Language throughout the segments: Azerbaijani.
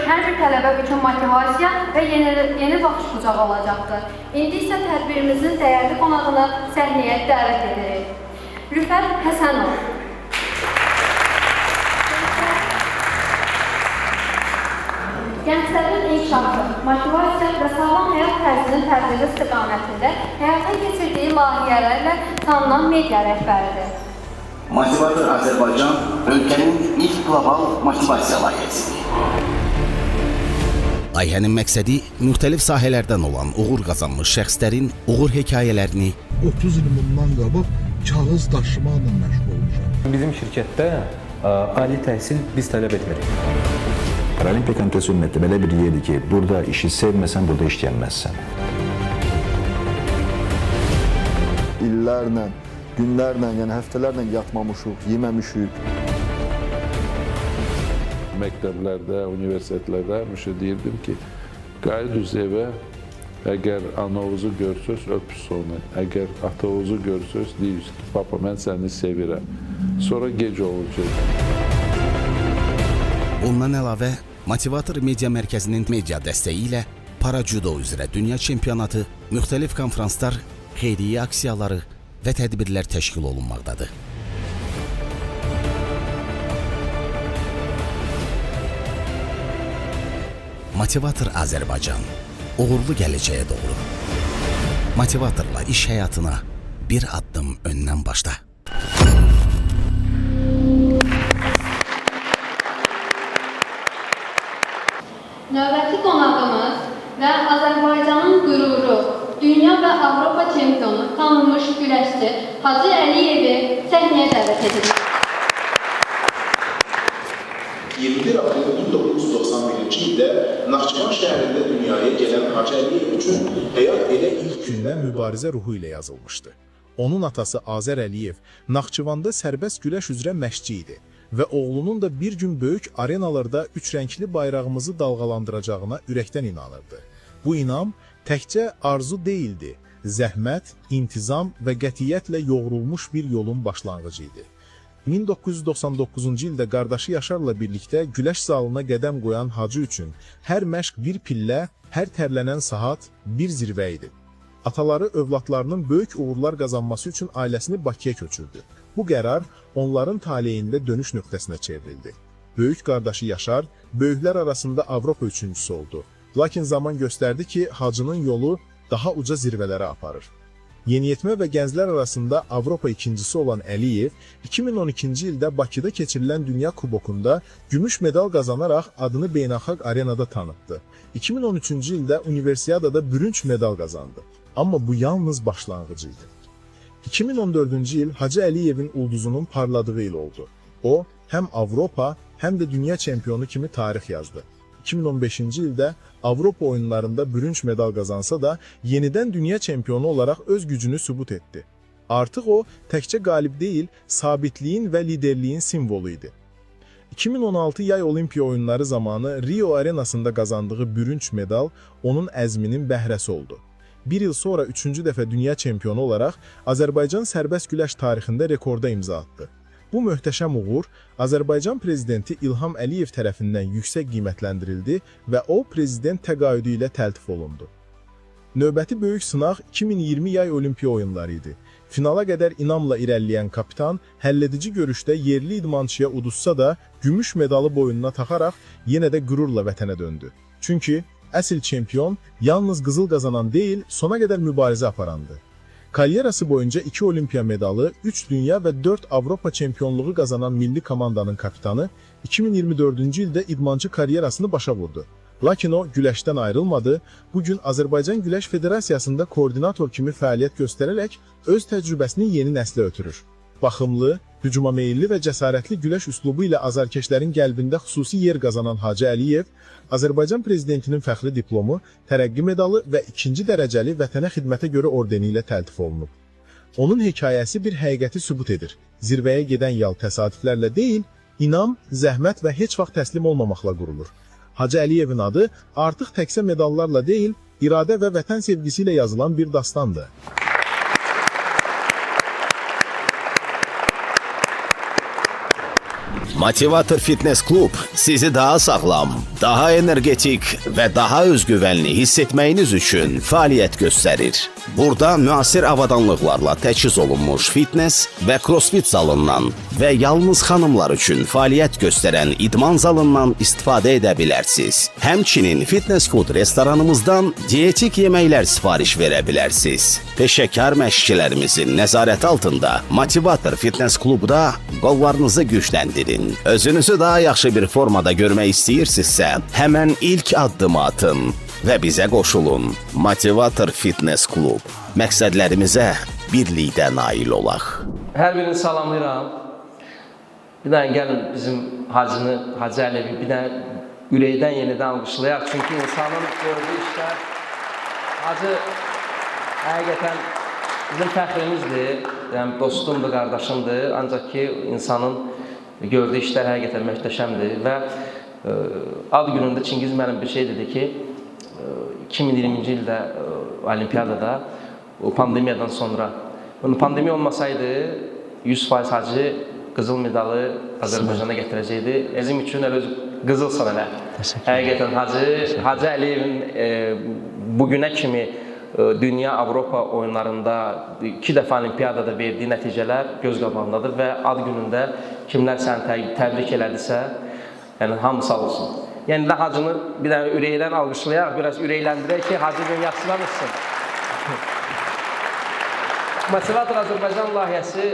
hər bir tələbə üçün motivasiya və yeni baxış bucağı olacaqdır. İndi isə tədbirimizin dəyərli qonağını səhnəyə dəvət edirik. Rüfət Həsənov. Gənclərin inkişafı, motivasiya və sağlam həyat tərzinin təbliği istiqamətində həyata keçirdiyi layihələrlə tanınan media rəhbəridir. Motivator Azərbaycan ölkənin ilk qlobal motivasiya layihəsidir. Layihənin məqsədi müxtəlif sahələrdən olan uğur qazanmış şəxslərin uğur hekayələrini 30 il bundan qabaq kağız daşımaqla məşğul olmuşam. Bizim şirkətdə ali təhsil biz tələb etmirik. Paralimpiya Komitəsi ümumiyyətlə belə bir yerdir ki, burada işi sevməsən, burada işləyənməzsən. İllərlə, günlərlə, yəni həftələrlə yatmamışıq, yeməmişik. Məktəblərdə, universitetlərdə həmişə deyirdim ki, qayıdınız evə, əgər anavuzu görsünüz, öpürsünüz onu. Əgər atavuzu görsünüz, deyirsiniz ki, papa, mən səni sevirəm. Sonra gec olacaq. Bundan əlavə, Motivator Media Mərkəzinin media dəstəyi ilə Parajudo üzrə dünya çempionatı, müxtəlif konferanslar, xeyriyyə aksiyaları və tədbirlər təşkil olunmaqdadır. Motivator Azərbaycan, uğurlu gələcəyə doğru. Motivatorla iş həyatına bir addım öndən başla. Növbəti qonağımız və Azərbaycanın qüruru, dünya və Avropa çempionu tanınmış güləşçi Hacı Əliyevi səhnəyə dəvət edilir. 21 aprel 1991-ci ildə Naxçıvan şəhərində dünyaya gələn Hacı Əliyev üçün həyat elə ilk Gündən mübarizə ruhu ilə yazılmışdı. Onun atası Azər Əliyev Naxçıvanda sərbəst güləş üzrə məşqçi idi və oğlunun da bir gün böyük arenalarda üçrəngli bayrağımızı dalğalandıracağına ürəkdən inanırdı. Bu inam təkcə arzu deyildi, zəhmət, intizam və qətiyyətlə yoğrulmuş bir yolun başlanğıcı idi. 1999-cu ildə qardaşı Yaşarla birlikdə güləş zalına qədəm qoyan Hacı üçün hər məşq bir pillə, hər tərlənən saat bir zirvə idi. Ataları övladlarının böyük uğurlar qazanması üçün ailəsini Bakıya köçürdü. Bu qərar onların taleyində dönüş nöqtəsinə çevrildi. Böyük qardaşı Yaşar, böyüklər arasında Avropa üçüncüsü oldu. Lakin zaman göstərdi ki, Hacının yolu daha uca zirvələrə aparır. Yeniyetmə və gənclər arasında Avropa ikincisi olan Əliyev, 2012-ci ildə Bakıda keçirilən Dünya Kubokunda gümüş medal qazanaraq adını beynəlxalq arenada tanıtdı. 2013-cü ildə Universiadada bürünc medal qazandı. Amma bu yalnız başlanğıcı idi. 2014-cü il Hacı Əliyevin ulduzunun parladığı il oldu. O, həm Avropa, həm də dünya çempionu kimi tarix yazdı. 2015-ci ildə Avropa oyunlarında bürünc medal qazansa da, yenidən dünya çempionu olaraq öz gücünü sübut etdi. Artıq o, təkcə qalib deyil, sabitliyin və liderliyin simvolu idi. 2016 yay olimpiya oyunları zamanı Rio arenasında qazandığı bürünc medal onun əzminin bəhrəsi oldu. Bir il sonra üçüncü dəfə dünya çempionu olaraq Azərbaycan sərbəst güləş tarixində rekorda imza atdı. Bu möhtəşəm uğur Azərbaycan prezidenti İlham Əliyev tərəfindən yüksək qiymətləndirildi və o prezident təqaüdü ilə təltif olundu. Növbəti böyük sınaq 2020 yay olimpiya oyunları idi. Finala qədər inamla irəliləyən kapitan həlledici görüşdə yerli idmançıya uduzsa da gümüş medalı boynuna taxaraq yenə də qürurla vətənə döndü. Çünki əsl çempion yalnız qızıl qazanan deyil, sona qədər mübarizə aparandı. Karyerası boyunca 2 olimpiya medalı, 3 dünya və 4 Avropa çempionluğu qazanan milli komandanın kapitanı 2024-cü ildə idmançı karyerasını başa vurdu. Lakin o güləşdən ayrılmadı, bugün Azərbaycan Güləş Federasiyasında koordinator kimi fəaliyyət göstərərək öz təcrübəsini yeni nəslə ötürür. Baxımlı, hücuma meyilli və cəsarətli güləş üslubu ilə azarkeşlərin qəlbində xüsusi yer qazanan Hacı Əliyev, Azərbaycan prezidentinin fəxri diplomu, tərəqqi medalı və 2-ci dərəcəli vətənə xidmətə görə ordeni ilə təltif olunub. Onun hekayəsi bir həqiqəti sübut edir. Zirvəyə gedən yol təsadüflərlə deyil, inam, zəhmət və heç vaxt təslim olmamaqla qurulur. Hacı Əliyevin adı artıq təkcə medallarla deyil, iradə və vətən sevgisi ilə yazılan bir dastandır. Motivator Fitness Klub sizi daha sağlam, daha energetik ve daha özgüvenli hiss etməyiniz üçün fəaliyyət göstərir. Burada müasir avadanlıqlarla təchiz olunmuş fitness və crossfit zalından və yalnız xanımlar üçün fəaliyyət göstərən idman zalından istifadə edə bilərsiniz. Həmçinin fitness food restoranımızdan dietik yeməklər sifariş verə bilərsiniz. Peşəkar məşqçilərimizin nəzarəti altında Motivator Fitness Klubda qollarınızı gücləndirin. Özünüzü daha yaxşı bir formada görmək istəyirsinizsə, həmən ilk addımı atın və bizə qoşulun. Motivator Fitness Klub. Məqsədlərimizə birlikdə nail olaq. Hər birini salamlayıram. Bir dənə gəlin bizim Hacı Əliyevi bir dənə ürəkdən yenidən alqışlayaq. Çünki insanın gördüyü işlər Hacı həqiqətən bizim fəxrimizdir. Yəni dostumdur, qardaşımdır. Ancaq ki insanın gördüyü işlər həqiqətən möhtəşəmdir və ad günündə Çingiz mənim bir şey dedi ki 2020-ci ildə olimpiyadada pandemiyadan sonra pandemiya olmasaydı 100% Hacı qızıl medalı Azərbaycana gətirəcəkdi. Bizim üçün elə qızılsan elə. Həqiqətən Hacı Əliyevin bugünə kimi Dünya Avropa oyunlarında 2 dəfə olimpiyadada verdiyi nəticələr göz qabağındadır və ad günündə kimlər səni təbrik elədisə, yəni hamı sağ olsun. Yəni də Hacını bir dənə ürəkdən alqışlayaq, biraz ürəkləndirək ki, Hacı gün yaxşılamışsın. Motivator Azərbaycan layihəsi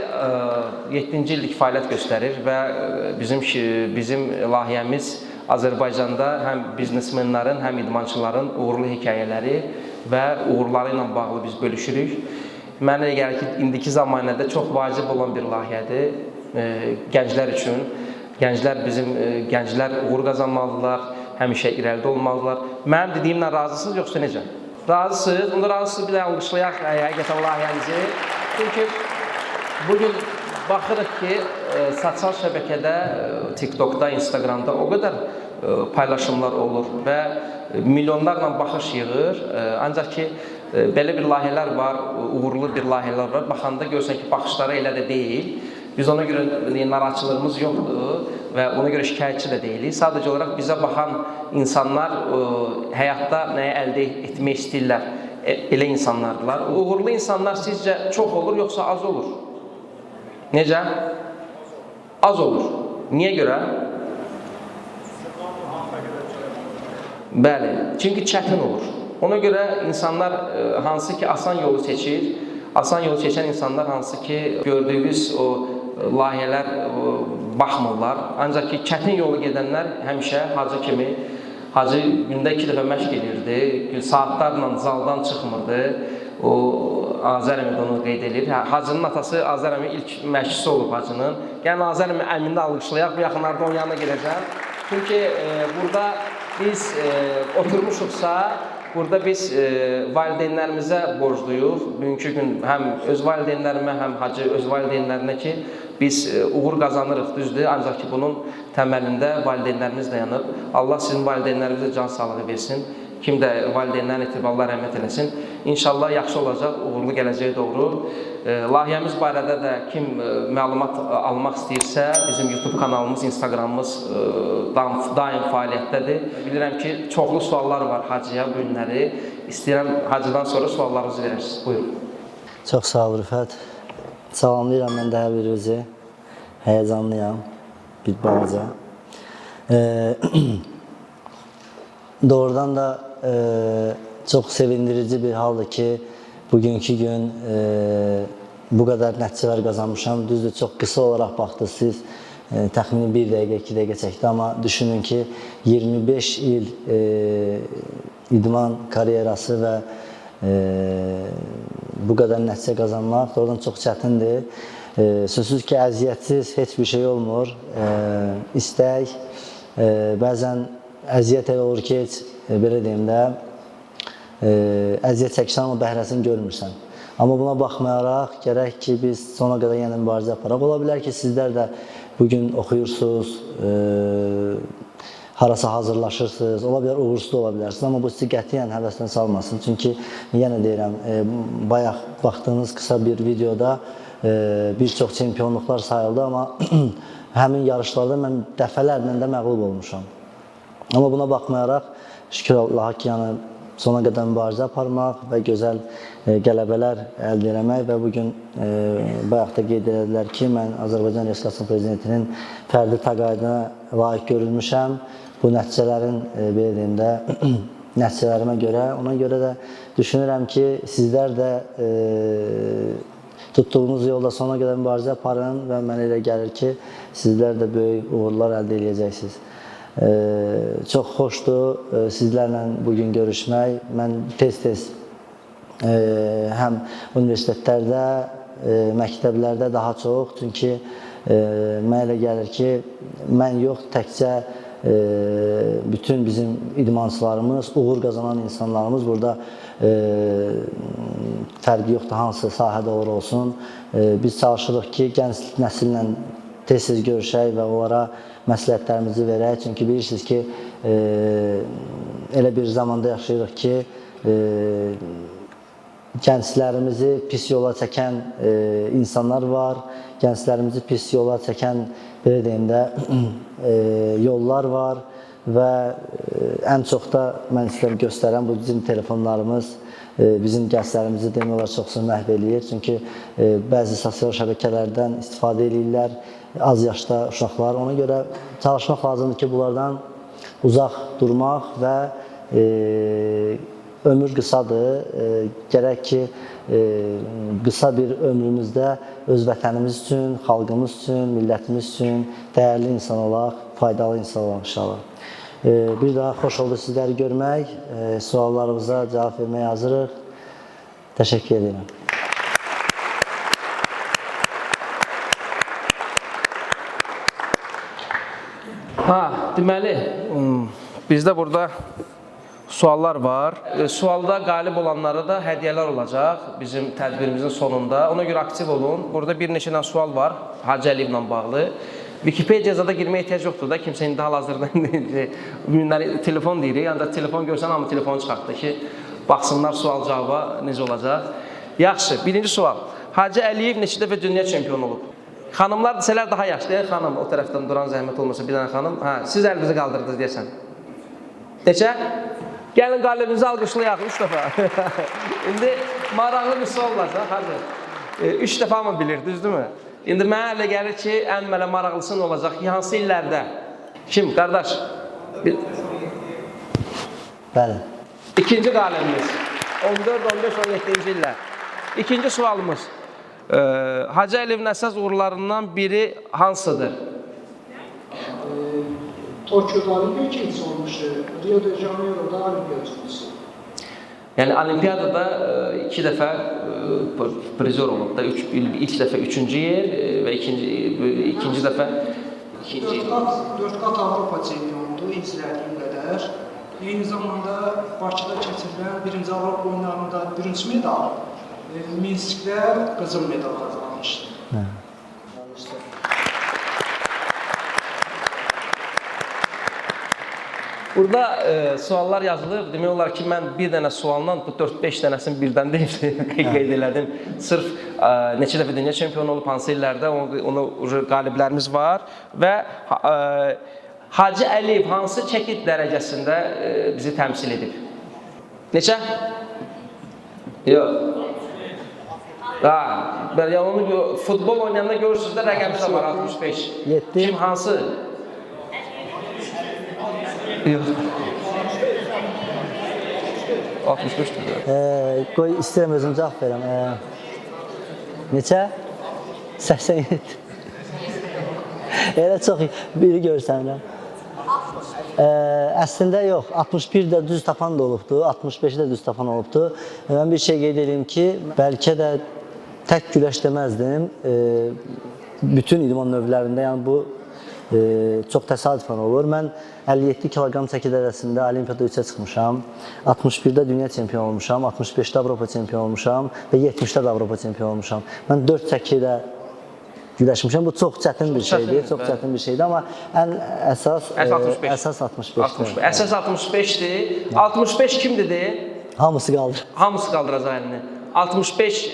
7-ci illik fəaliyyət göstərir və bizim layihəmiz Azərbaycanda həm biznesmenlərin, həm idmançıların uğurlu hekayələri və uğurları ilə bağlı biz bölüşürük. Mənə gəlir ki, indiki zamanədə çox vacib olan bir layihədir gənclər üçün. Gənclər uğur qazanmalıdırlar, həmişə irəlidə olmalıdırlar. Mənim dediyimlə razısınız, yoxsa necə? Razısınız, onda razısınız bir də alqışlayaq həqiqətən layihəmizi. Çünki bugün baxırıq ki, sosial şəbəkədə, TikTokda, Instagramda o qədər paylaşımlar olur və milyonlarla baxış yığır. Ancaq ki, belə bir layihələr var, uğurlu bir layihələr var. Baxanda görsən ki, baxışları elə də deyil. Biz ona görə narahatçılığımız yoxdur və ona görə şikayətçi də deyilik. Sadəcə olaraq bizə baxan insanlar həyatda nəyə əldə etmək istəyirlər, elə insanlardılar. Uğurlu insanlar sizcə çox olur, yoxsa az olur? Necə? Az olur. Niyə görə? Bəli, çünki çətin olur. Ona görə insanlar hansı ki asan yolu seçir, asan yolu seçən insanlar hansı ki gördüyümüz o layihələr baxmırlar. Ancaq ki çətin yolu gedənlər həmişə Hacı kimi, Hacı gündə 2 dəfə məşq edirdi, saatlarla zaldan çıxmırdı. O Azər əmi onu qeyd edir. Hacının atası Azər əmi ilk məşqçisi olub Hacının. Yəni Azər əmini də alqışlayaq, bu yaxınlarda onun yanına gedəcəm. Çünki burada biz oturmuşuqsa, burada biz valideynlərimizə borcluyuq. Bugünkü gün həm öz valideynlərimə, həm Hacı öz valideynlərinə ki, biz uğur qazanırıq, düzdür. Ancaq ki, bunun təməlində valideynlərimiz dayanıb. Allah sizin valideynlərimizə can sağlığı versin. Kim də valideynlərin etibarına rəhmət eləsin. İnşallah yaxşı olacaq, uğurlu gələcəyə doğru. Layihəmiz barədə də kim məlumat almaq istəyirsə, bizim YouTube kanalımız, Instagramımız daim fəaliyyətdədir. Bilirəm ki, çoxlu suallar var Hacıya bu günləri. İstəyirəm Hacıdan sonra suallarınızı verərsiniz. Buyurun. Çox sağ ol Rüfət. Salamlayıram mən də hər birinizi. Həyəcanlıyam, bir balaca. Doğrudan da çox sevindirici bir haldır ki, bugünkü gün bu qədər nəticələr qazanmışam. Düzdür, çox qısa olaraq baxdınız siz, təxmini 1 dəqiqə, 2 dəqiqə çəkdi, amma düşünün ki, 25 il idman karyerası və bu qədər nəticə qazanmaq doğrudan çox çətindir. Sözsüz ki, əziyyətsiz heç bir şey olmur. İstək, bəzən əziyyət elə olur ki, heç, belə deyim də, əziyyət çəksən ama bəhrəsini görmürsən. Amma buna baxmayaraq, gərək ki, biz sona qədər yenə mübarizə aparaq. Ola bilər ki, sizlər də bugün oxuyursunuz, harasa hazırlaşırsınız, ola bilər uğursuz ola bilərsiniz. Amma bu sizi qətiyyən həvəsdən salmasın. Çünki yenə deyirəm, bayaq baxdığınız qısa bir videoda bir çox çempionluqlar sayıldı, amma həmin yarışlarda mən dəfələrlə də məğlub olmuşam. Amma buna baxmayaraq, şükür Allaha ki, yəni sona qədər mübarizə aparmaq və gözəl qələbələr əldə etmək və bugün bayaq da qeyd edildilər ki, mən Azərbaycan Respublikası Prezidentinin fərdi təqaüdünə layiq görülmüşəm. Bu nəticələrin belə deyim də nəticələrimə görə, ona görə də düşünürəm ki, sizlər də tutduğunuz yolda sona qədər mübarizə aparın və mənə elə gəlir ki, sizlər də böyük uğurlar əldə edəcəksiniz. Çox xoşdur sizlərlə bugün görüşmək. Mən tez-tez həm universitetlərdə, məktəblərdə daha çox, çünki mənə elə gəlir ki, mən yox, təkcə bütün bizim idmançılarımız, uğur qazanan insanlarımız burada fərqi yoxdur, hansı sahədə olur olsun. Biz çalışırıq ki, gənc nəsillə tez-tez görüşək və onlara məsləhətlərimizi verək. Çünki bilirsiniz ki, elə bir zamanda yaşayırıq ki, gənclərimizi pis yola çəkən insanlar var, gənclərimizi pis yola çəkən, belə deyim də, yollar var və ən çox da mən sizlərə göstərən bu bizim telefonlarımız bizim gənclərimizi demək olar çoxsunu məhv eləyir. Çünki bəzi sosial şəbəkələrdən istifadə edirlər, az yaşda uşaqlar. Ona görə çalışmaq lazımdır ki, bunlardan uzaq durmaq və ömür qısadır. Gərək ki, qısa bir ömrümüzdə öz vətənimiz üçün, xalqımız üçün, millətimiz üçün dəyərli insan olaq, faydalı insan olaq inşallah. Bir daha xoş oldu sizləri görmək, suallarımıza cavab verməyə hazırıq. Təşəkkür edirəm. Deməli, bizdə burada suallar var. Sualda qalib olanlara da hədiyyələr olacaq bizim tədbirimizin sonunda. Ona görə aktiv olun. Burada bir neçə sual var Hacı Əliyevlə bağlı. Wikipediyada girməyə ehtiyac yoxdur da, kimsə indi hal-hazırda günləri telefon deyirik, ancaq telefon görsən hamı telefonu çıxartdı ki, baxsınlar sual-cavaba necə olacaq. Yaxşı, birinci sual. Hacı Əliyev neçə dəfə dünya çempionu olub? Xanımlar desələr daha yaxşı, xanım o tərəfdən duran zəhmət olmasa bir dənə xanım. Siz əlinizi qaldırdınız deyəsən. Neçə? Gəlin qalibinizi alqışlayaq, 3 dəfə. İndi maraqlı bir sual olacaq, hadi. 3 dəfə mı bilir, düzdürmü? İndi mənə elə gəlir ki, ən mənə maraqlısı nə olacaq? Hansı illərdə? Kim, qardaş? Bəli. İkinci qalibimiz. 14, 15, 17-ci illər. İkinci sualımız. Hacı Əliyevin əsas uğurlarından biri hansıdır? Tokyo'da olimpiya ikincisi olmuştu. Rio de Janeiro'da olimpiya üçüncüsü. Yəni olimpiyadada 2 dəfə prizor olub da, ilk dəfə 3-cü yer və ikinci dəfə 2-ci yer. 4 qat Avropa çempionudur, izlədiyim qədər. Eyni zamanda Bakıda keçirilən 1-ci Avropa oyunlarında bürünc medal, Minskdə qızıl medal qazanmışdı. Burada suallar yazılıb. Demək olar ki, mən bir dənə sualdan bu 4-5 dənəsini birdən deyib qeyd elədim. Sırf neçə dəfə dünya çempionu olub, hansı illərdə onu qaliblərimiz var və Hacı Əliyev hansı çəkid dərəcəsində bizi təmsil edib? Neçə? Yox. Onu futbol oynayanda görürsünüz də rəqəmsə var 65. Kim, hansı? Yox. 65-dir. Qoy, istəyirəm özüm cavab verəm. Neçə? 87. Elə çox biri görsənirəm. Əslində yox, 61-də düz tapan da olubdu, 65-də düz tapan olubdu. Mən bir şey qeyd edeyim ki, bəlkə də tək güləş deməzdim. Bütün idman növlərində, yəni bu çox təsadüfən olur. Mən 57 kiloqram çəki dərəcəsində olimpiyada 3-ə çıxmışam, 61-də dünya çempionu olmuşam, 65-də Avropa çempionu olmuşam və 70-də də Avropa çempionu olmuşam. Mən 4 çəkidə güləşmişəm. Bu çox çətin bir şeydir, çox çətin bir şeydir, amma ən əsas 65-dir. Əsas 65-dir. 65 kimdir? Hamısı qaldır. Hamısı qaldıracaq əlini. 65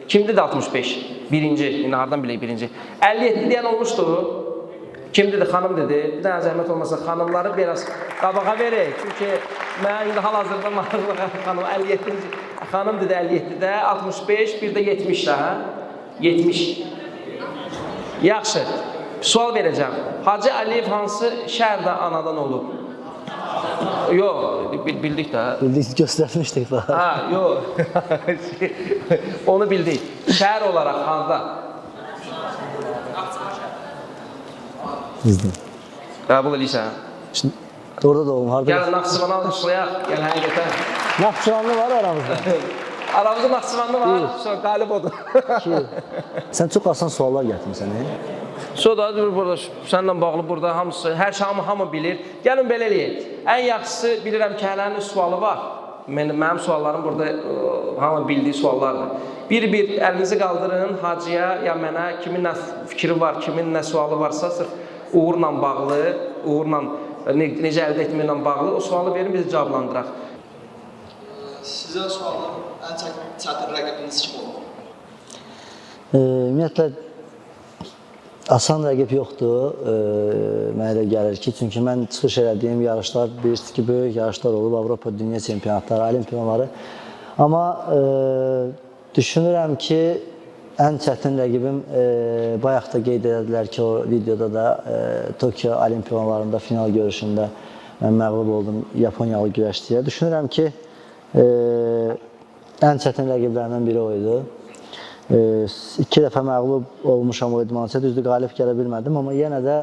kimdir də 65? Birinci, indi hardan bilək birinci. 57 deyən olmuşdu. Kim dedi? Xanım dedi. Bir dənə zəhmət olmasa xanımları biraz qabağa verək. Çünki mən indi hal-hazırda maraqlı xanım 57-ci xanım dedi 57-də, 65, bir də 70-də, hə? 70. Yaxşı. Sual verəcəm. Hacı Əliyev hansı şəhərdə anadan olub? Yox, bildik də. Bildik, göstərmişdik bax. Ha, yox. Onu bildik. Şəhər olaraq harda? Bizdə. Qəbul edirsən. Orada da olum, harda? Gəl Naxçıvana almışlayaq, gəl həqiqətən. Naxçıvanlı var aramızda. Aramızda Naxçıvanlı var, sonra qalib odur. Sən çox asan suallar gətirmisən, Sonra da burada səninlə bağlı burada hamısı, hər şey hamı bilir. Gəlin belə eləyək. Ən yaxşısı bilirəm ki, hələnin sualı var. Mənim suallarım burada hamı bildiyi suallardır. Bir-bir əlinizi qaldırın hacıya ya mənə kimin nə fikri var, kimin nə sualı varsa sırf uğurla bağlı, uğurla necə əldə etməklə bağlı o sualı verin, biz cavablandıraq. Sizə sualım, ən çətin rəqibiniz kim olub? Ümumiyyətlə, asan rəqib yoxdur, mənə elə gəlir ki, çünki mən çıxış elədiyim yarışlar, bilirsiniz ki, böyük yarışlar olub, Avropa Dünya Çempionatları, Olimpiyaları. Amma düşünürəm ki, ən çətin rəqibim, bayaq da qeyd edədilər ki, o videoda da Tokyo Olimpiyalarında final görüşündə mən məğlub oldum Yaponiyalı güləşçiyə. Düşünürəm ki, ən çətin rəqiblərindən biri o idi. 2 dəfə məğlub olmuşam o idmançıya, düzdür, qalib gələ bilmədim, amma yenə də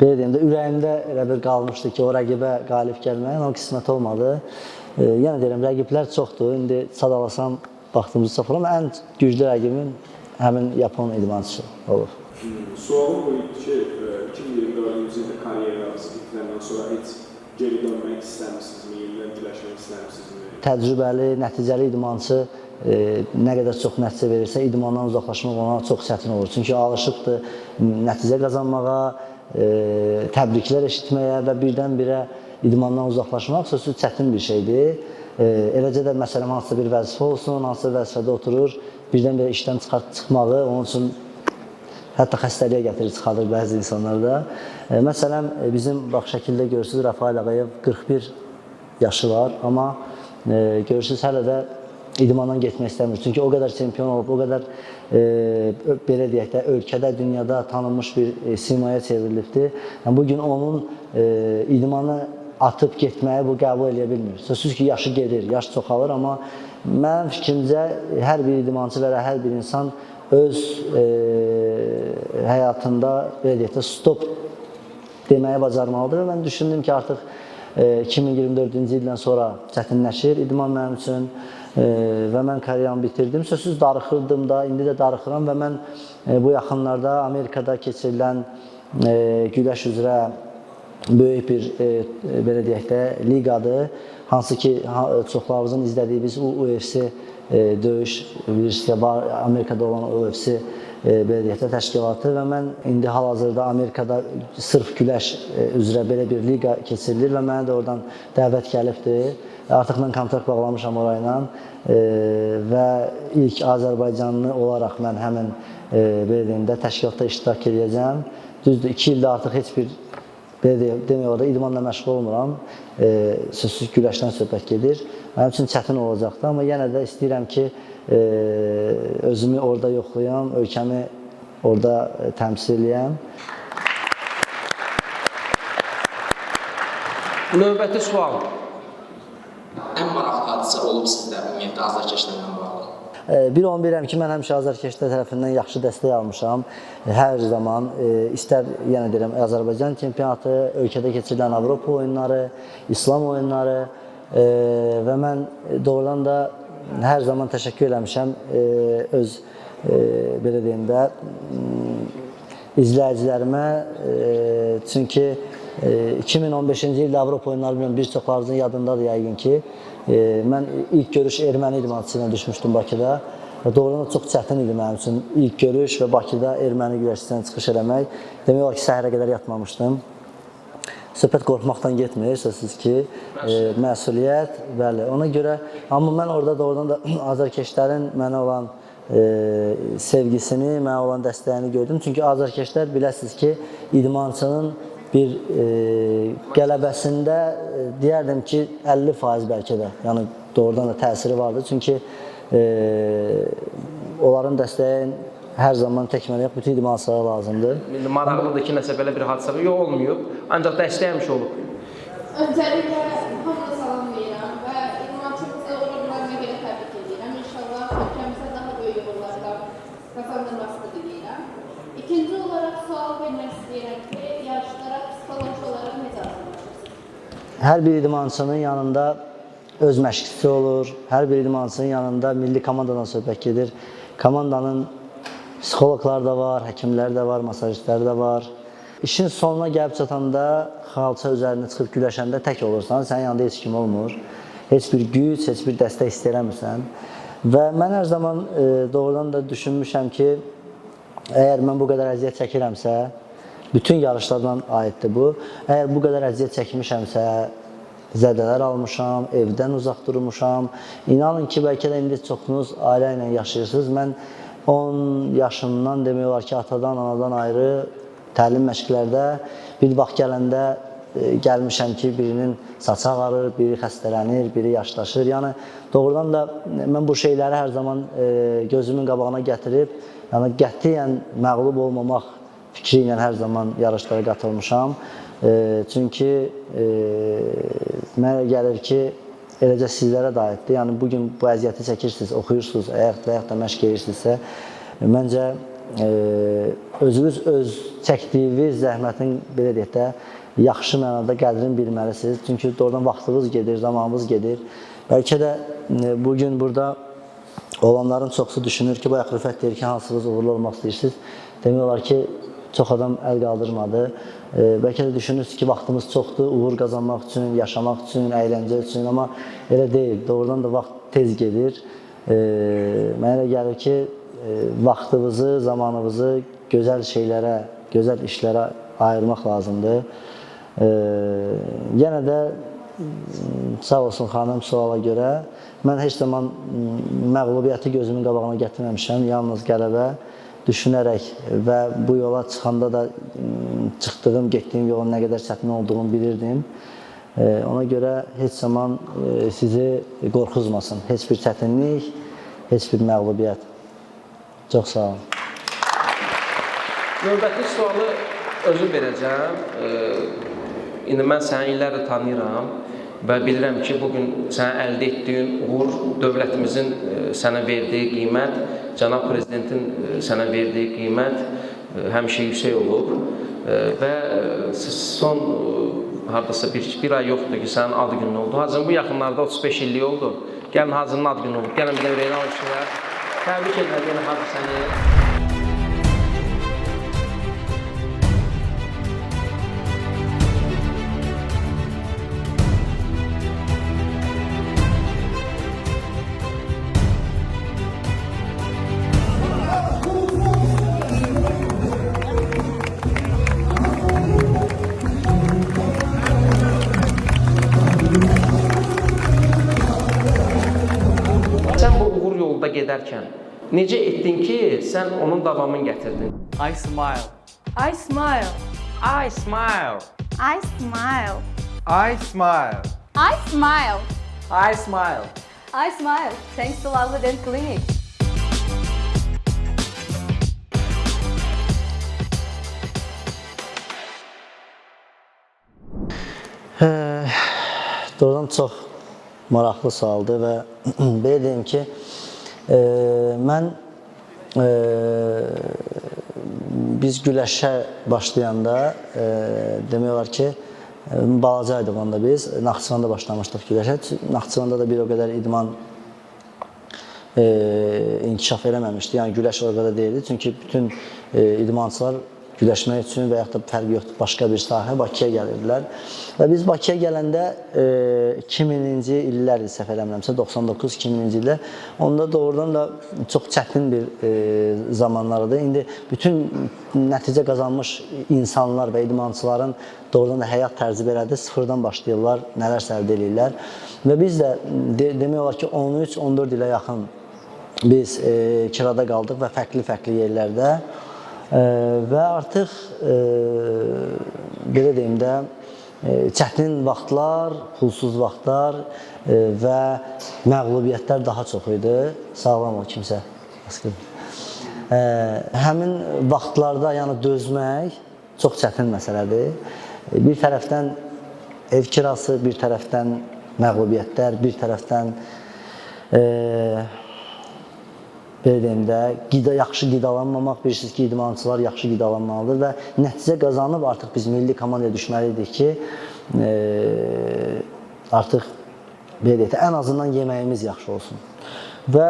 belə deyim də, ürəyimdə elə bir qalmışdı ki, o rəqibə qalib gəlməyin, o qismət olmadı. Yenə deyirəm, rəqiblər çoxdur, indi sadalasam, vaxtımızı çox olur, amma ən güclü rəqibim həmin Yapon idmançısı olur. Sualım bu idi ki, 2024-cü ildə karyerası bitiləndən sonra heç geri dönmək istəmirsinizmi, yenidən güləşmək istəmirsinizmi? Təcrübəli, nəticəli idmançı nə qədər çox nəticə verirsə, idmandan uzaqlaşmaq ona çox çətin olur. Çünki alışıbdır nəticə qazanmağa, təbriklər eşitməyə və birdən-birə idmandan uzaqlaşmaq sözsüz çətin bir şeydir. Eləcə də məsələn, hansısa bir vəzifə olsun, hansısa vəzifədə oturur, birdən-birə işdən çıxmağı, onun üçün hətta xəstəliyə gətirir, çıxardır bəzi insanlarda. Məsələn, bizim bax şəkildə görürsünüz, Rafael Ağayev 41 yaşı var, amma görürsünüz, hələ də idmandan getmək istəmir. Çünki o qədər çempion olub, o qədər belə deyək də, ölkədə, dünyada tanınmış bir simaya çevrilibdir. Bugün onun idmanı atıb getməyi bu qəbul edə bilmir. Sözsüz ki, yaşı gedir, yaş çoxalır, amma mənim fikrimcə hər bir idmançı və hər bir insan öz həyatında belə deyək də, stop deməyi bacarmalıdır və mən düşündüm ki, artıq 2024-cü ildən sonra çətinləşir idman mənim üçün və mən karyeramı bitirdim. Sözsüz darıxırdım da, indi də darıxıram və mən bu yaxınlarda Amerikada keçirilən güləş üzrə böyük bir, belə deyək də, liqadır. Hansı ki, çoxlarımızın izlədiyimiz UFC döyüş, bilirsiniz ki, Amerikada olan UFC belə deyək də, təşkilatı və mən indi hal-hazırda Amerikada sırf güləş üzrə belə bir liqa keçirilir və mənə də oradan dəvət gəlibdir. Artıq mən kontrakt bağlamışam orayla və ilk Azərbaycanlı olaraq mən həmin belə deyim də, təşkilatda iştirak edəcəm. Düzdür, 2 ildə artıq heç bir demək orada idmanla məşğul olmuram, sözsüz güləşdən söhbət gedir. Mənim üçün çətin olacaqdır, amma yenə də istəyirəm ki, özümü orada yoxlayam, ölkəmi orada təmsil edəyəm. Növbəti sual. Ən maraqlı hadisə olub sizdə ümumiyyətlə azarkeşlərlə bağlı? Bir onu bilirəm ki, mən həmişə azarkeşlər tərəfindən yaxşı dəstək almışam. Hər zaman, istər yenə deyirəm, Azərbaycan çempionatı, ölkədə keçirilən Avropa oyunları, İslam oyunları və mən doğrudan da hər zaman təşəkkür eləmişəm öz, belə deyim də, izləyicilərimə. Çünki 2015-ci ildə Avropa oyunları bilmirəm, bir çoxlarınızın yadındadır yəqin ki, mən ilk görüş erməni idmançısı ilə düşmüşdüm Bakıda. Doğrudan çox çətin idi mənim üçün ilk görüş və Bakıda erməni güləşçisindən çıxış eləmək. Demək olar ki, səhərə qədər yatmamışdım. Söhbət qorxmaqdan getmir, sözsüz ki, məsuliyyət, bəli. Ona görə, amma mən orada doğrudan da azarkeşlərin mənə olan sevgisini, mənə olan dəstəyini gördüm. Çünki azərkeşlər biləsiniz ki, idmançının bir qələbəsində deyərdim ki, 50% bəlkə də, yəni doğrudan da təsiri vardı. Çünki onların dəstəyi hər zaman təkməli yox, bütün idmançılara lazımdır. Maraqlıdır ki, nəsə belə bir hadisə yox olmayıb, ancaq dəstək həmişə olub. Öncəliklə hamını salamlayıram və idmançımızı uğurlarına görə təbrik edirəm. İnşallah ölkəmizə daha böyük uğurlar qazandırmasını diləyirəm. İkinci olaraq sual vermək istəyirəm ki, yarışlara psixoloji olaraq necə hazırlaşırsınız? Hər bir idmançının yanında öz məşqçisi olur, hər bir idmançının yanında milli komandadan söhbət gedir. Komandanın psixoloqlar da var, həkimlər də var, masajistlər də var. İşin sonuna gəlib çatanda, xalça üzərinə çıxıb güləşəndə tək olursan, sənin yanında heç kim olmur. Heç bir güc, heç bir dəstək istəyirəmirsən. Və mən hər zaman doğrudan da düşünmüşəm ki, əgər mən bu qədər əziyyət çəkirəmsə, bütün yarışlardan aiddir bu. Əgər bu qədər əziyyət çəkmişəmsə, zədələr almışam, evdən uzaq durmuşam. İnanın ki, bəlkə də indi çoxunuz ailə ilə yaşayırsınız. Mən 10 yaşımdan demək olar ki, atadan, anadan ayrı təlim məşqlərdə bir vaxt gələndə gəlmişəm ki, birinin saçı ağarır, biri xəstələnir, biri yaşlaşır. Yəni, doğrudan da mən bu şeyləri hər zaman gözümün qabağına gətirib, yəni qətiyyən məğlub olmamaq fikri ilə hər zaman yarışlara qatılmışam. Çünki mənə gəlir ki, eləcə sizlərə də aiddir. Yəni, bugün bu əziyyəti çəkirsiniz, oxuyursunuz, və yaxud da məşq edirsinizsə, məncə özünüz öz çəkdiyiniz zəhmətin, belə deyək də, yaxşı mənada qədrini bilməlisiniz. Çünki doğrudan vaxtınız gedir, zamanınız gedir. Bəlkə də bugün burada olanların çoxsu düşünür ki, bayaq Rüfət deyir ki, hansınız uğurlu olmaq istəyirsiniz. Demək olar ki, çox adam əl qaldırmadı. Bəlkə də düşünürsünüz ki, vaxtımız çoxdur, uğur qazanmaq üçün, yaşamaq üçün, əyləncə üçün, amma elə deyil. Doğrudan da vaxt tez gedir. Mənə elə gəlir ki, vaxtınızı, zamanınızı gözəl şeylərə, gözəl işlərə ayırmaq lazımdır. Yenə də sağ olsun xanım suala görə, mən heç zaman məğlubiyyəti gözümün qabağına gətirməmişəm, yalnız qələbə düşünərək və bu yola çıxanda da çıxdığım, getdiyim yolun nə qədər çətin olduğunu bilirdim. Ona görə heç zaman sizi qorxuzmasın, heç bir çətinlik, heç bir məğlubiyyət. Çox sağ olun. Növbəti sualı özüm verəcəm. İndi mən səni illərdir tanıyıram və bilirəm ki, bugün sənə əldə etdiyin uğur, dövlətimizin sənə verdiyi qiymət, Cənab Prezidentin sənə verdiyi qiymət həmişə yüksək olub və son hardasa bir ay yoxdur ki, sənin ad günün oldu. Hazırın bu yaxınlarda 35 illik oldu. Gəlin Hazırın ad günü olub. Gəlin bir də ürəyini alışırlar. Təbrik edirəm yenə Hazır səni. Sən bu uğur yolunda gedərkən necə etdin ki, sən onun davamını gətirdin? I smile. I smile. I smile. I smile. I smile. I smile. I smile. I smile. Thanks to Lovely Dent Clinic. Doğrudan çox maraqlı sualdır və belə deyim ki, mən biz güləşə başlayanda demək olar ki, balacaydıq onda biz, Naxçıvanda başlamışdıq güləşə. Naxçıvanda da bir o qədər idman inkişaf eləməmişdi, yəni güləş o qədər deyildi. Çünki bütün idmançılar güləşmək üçün və yaxud da fərqi yoxdur, başqa bir sahə Bakıya gəlirdilər. Və biz Bakıya gələndə 2000-ci illər səhv eləmirəmsə, 99-2000-ci ildə onda doğrudan da çox çətin bir zamanlardır. İndi bütün nəticə qazanmış insanlar və idmançıların doğrudan da həyat tərzi belədir, sıfırdan başlayırlar, nələrsə əldə edirlər. Və biz də demək olar ki, 13-14 ilə yaxın biz kirada qaldıq və fərqli yerlərdə və artıq belə deyim də çətin vaxtlar, pulsuz vaxtlar və məğlubiyyətlər daha çox idi. Sağlam ol kimsə. Həmin vaxtlarda yəni dözmək çox çətin məsələdir. Bir tərəfdən ev kirası, bir tərəfdən məğlubiyyətlər, bir tərəfdən belə deyim də, yaxşı qidalanmamaq, bilirsiniz ki, idmançılar yaxşı qidalanmalıdır və nəticə qazanıb artıq biz milli komandaya düşməliydik ki, artıq belə deyək də, ən azından yeməyimiz yaxşı olsun. Və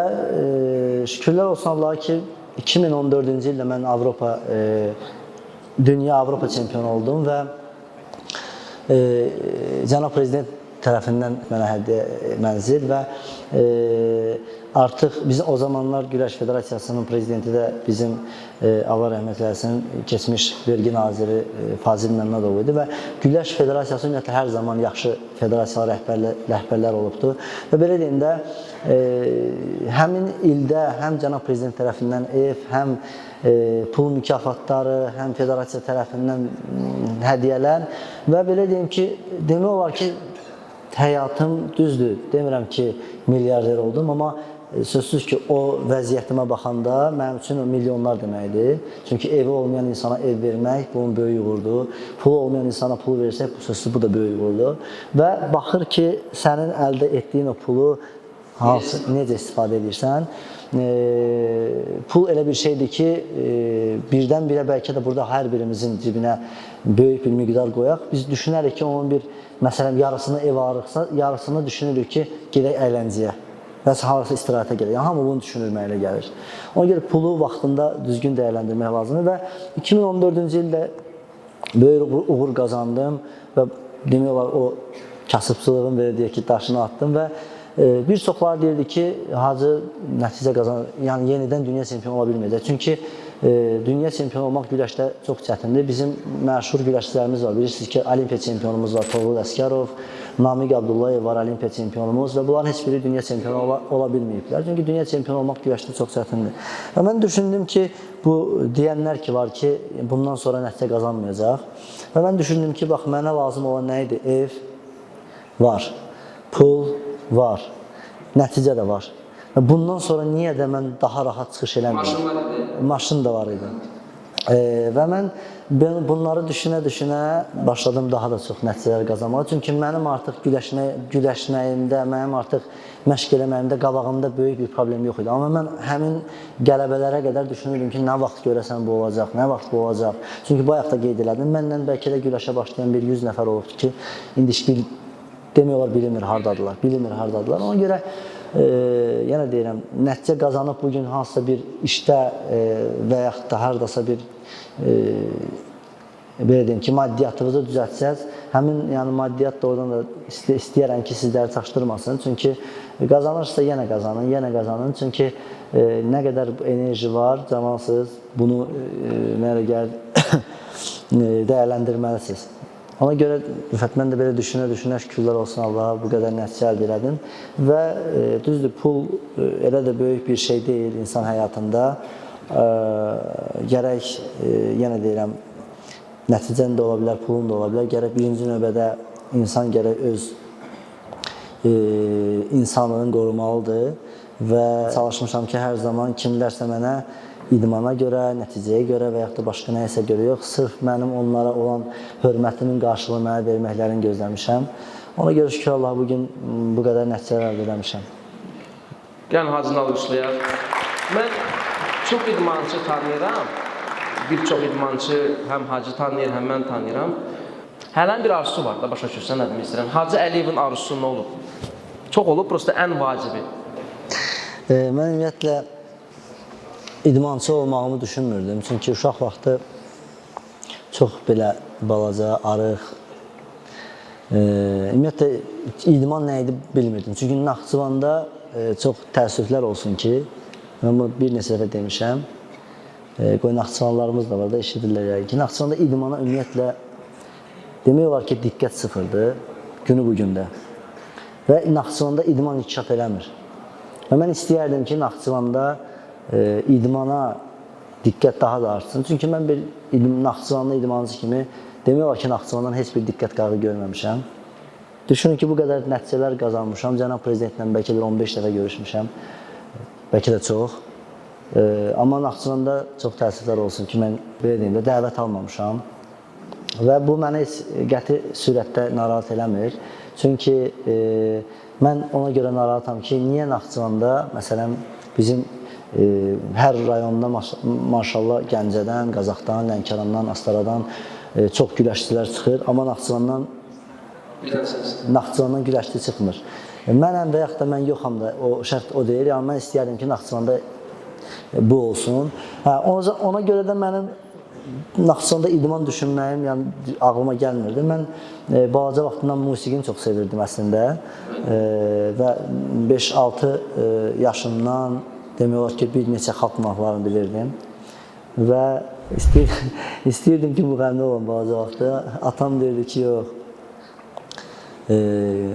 şükürlər olsun Allaha ki, 2014-cü ildə mən Dünya Avropa çempionu oldum və Cənab Prezident tərəfindən mənə hədiyyə mənzil və artıq bizim o zamanlar Güləş Federasiyasının prezidenti də bizim Allah rəhmət eləsin keçmiş vergi naziri Fazil Məmmədov idi və Güləş Federasiyası ümumiyyətlə hər zaman yaxşı federasiya rəhbərlər olubdur və belə deyim də həmin ildə həm Cənab Prezident tərəfindən ev, həm pul mükafatları, həm federasiya tərəfindən hədiyyələr və belə deyim ki, demək olar ki, həyatım düzdür, demirəm ki, milyarder oldum, amma sözsüz ki, o vəziyyətimə baxanda mənim üçün o milyonlar deməkdir. Çünki evi olmayan insana ev vermək, bunun böyük uğurdur. Pulu olmayan insana pul versək, bu sözsüz, bu da böyük uğurdur. Və baxır ki, sənin əldə etdiyin o pulu necə istifadə edirsən. Pul elə bir şeydir ki, birdən-birə bəlkə də burada hər birimizin cibinə böyük bir miqdar qoyaq. Biz düşünərik ki, onun bir, məsələn, yarısını ev alırıqsa, yarısını düşünürük ki, gedək əyləncəyə. Bəs harası istirahətə gəlir. Yəni, hamı bunu düşünülməklə gəlir. Ona görə pulu vaxtında düzgün dəyərləndirmək lazımdır və 2014-cü ildə böyük uğur qazandım və demək olar o kasıbçılığın belə deyək ki, daşını attım və bir çoxlar deyirdi ki, Hacı nəticə qazanır, yəni yenidən dünya çempionu ola bilməyəcək. Çünki dünya çempionu olmaq güləşdə çox çətindir. Bizim məşhur güləşçilərimiz var. Bilirsiniz ki, Olimpiya çempionumuz var, Toğrul Əsgərov, Namiq Abdullayev var, Olimpiya çempionumuz və bunların heç biri dünya çempionu ola bilməyiblər. Çünki dünya çempionu olmaq güləşdə çox çətindir. Və mən düşündüm ki, bu deyənlər ki, var ki, bundan sonra nəticə qazanmayacaq. Və mən düşündüm ki, bax, mənə lazım olan nə idi? Ev var, pul var, nəticə də var. Bundan sonra niyə də mən daha rahat çıxış eləmirəm? Maşın da var idi. Və mən bunları düşünə-düşünə başladım daha da çox nəticələr qazanmağa. Çünki mənim artıq güləşməyimdə, mənim artıq məşq eləməyimdə, qabağımda böyük bir problem yox idi. Amma mən həmin qələbələrə qədər düşünürdüm ki, nə vaxt görəsən bu olacaq, nə vaxt bu olacaq. Çünki bayaq da qeyd elədim, məndən bəlkə də güləşə başlayan bir 100 nəfər olubdur ki, indi demək olar bilmir hardadılar. Ona görə yenə deyirəm, nəticə qazanıb bugün hansısa bir işdə və yaxud da haradasa bir belə deyim ki, maddiyyatınızı düzəltsəz, həmin maddiyyat da oradan da istəyərəm ki, sizləri çaşdırmasın. Çünki qazanırsa yenə qazanın. Çünki nə qədər enerji var, camansız, bunu mənə gəlir dəyərləndirməlisiniz. Ona görə mən də belə düşünə-düşünə şükürlər olsun Allaha bu qədər nəticə əldə elədim və düzdür, pul elə də böyük bir şey deyil insan həyatında. Gərək, yenə deyirəm, nəticən də ola bilər, pulun da ola bilər. Gərək birinci növbədə insan gərək öz insanlığını qorumalıdır və çalışmışam ki, hər zaman kimlərsə mənə idmana görə, nəticəyə görə və yaxud da başqa nəyəsə görə yox, sırf mənim onlara olan hörmətimin qarşılığını mənə verməklərini gözləmişəm. Ona görə şükür Allah, bugün bu qədər nəticələr əldə eləmişəm. Gəlin Hacını alqışlayaq. Mən çox idmançı tanıyıram. Bir çox idmançı həm Hacı tanıyır, həm mən tanıyıram. Hələn bir arzusu var da, başa düşürsən, nə demək istəyirəm. Hacı Əliyevin arzusu nə olub? Çox olub, prosta ən vacibi. Mən ümumiyyətlə idmançı olmağımı düşünmürdüm. Çünki uşaq vaxtı çox belə balaca, arıq. Ümumiyyətlə, idman nə idi bilmirdim. Çünki Naxçıvanda çox təəssüflər olsun ki, mən bunu bir neçə dəfə demişəm, qoy Naxçıvanlarımız da var da, eşidirlər ki, Naxçıvanda idmana ümumiyyətlə demək olar ki, diqqət sıfırdır günü bu gündə. Və Naxçıvanda idman inkişaf eləmir. Və mən istəyərdim ki, Naxçıvanda idmana diqqət daha da artsın. Çünki mən bir Naxçıvanlı idmançı kimi demək olar ki, Naxçıvandan heç bir diqqət qağı görməmişəm. Düşünün ki, bu qədər nəticələr qazanmışam. Cənab Prezidentlə bəlkə də 15 dəfə görüşmüşəm. Bəlkə də çox. Amma Naxçıvanda çox təəssüflər olsun ki, mən belə deyim də dəvət almamışam. Və bu məni qəti sürətdə narahat eləmir. Çünki mən ona görə narahatam ki, niyə Naxçıvanda, məsələn, bizim hər rayonda maşallah Gəncədən, Qazaxdan, Lənkərandan, Astaradan çox güləşçilər çıxır, amma Naxçıvandan güləşçi çıxmır. Mənəm və yaxud da mən yoxam da, o şərt o deyil. Yəni mən istəyərdim ki, Naxçıvanda bu olsun. Ona görə də mənim Naxçıvanda idman düşünməyim yəni ağlıma gəlmirdi. Mən balaca vaxtından musiqini çox sevirdim əslində və 5-6 yaşımdan demək olar ki, bir neçə xalq mahnılarını bilirdim və istəyirdim ki, müğənni olum balaca vaxtda. Atam deyirdi ki, yox,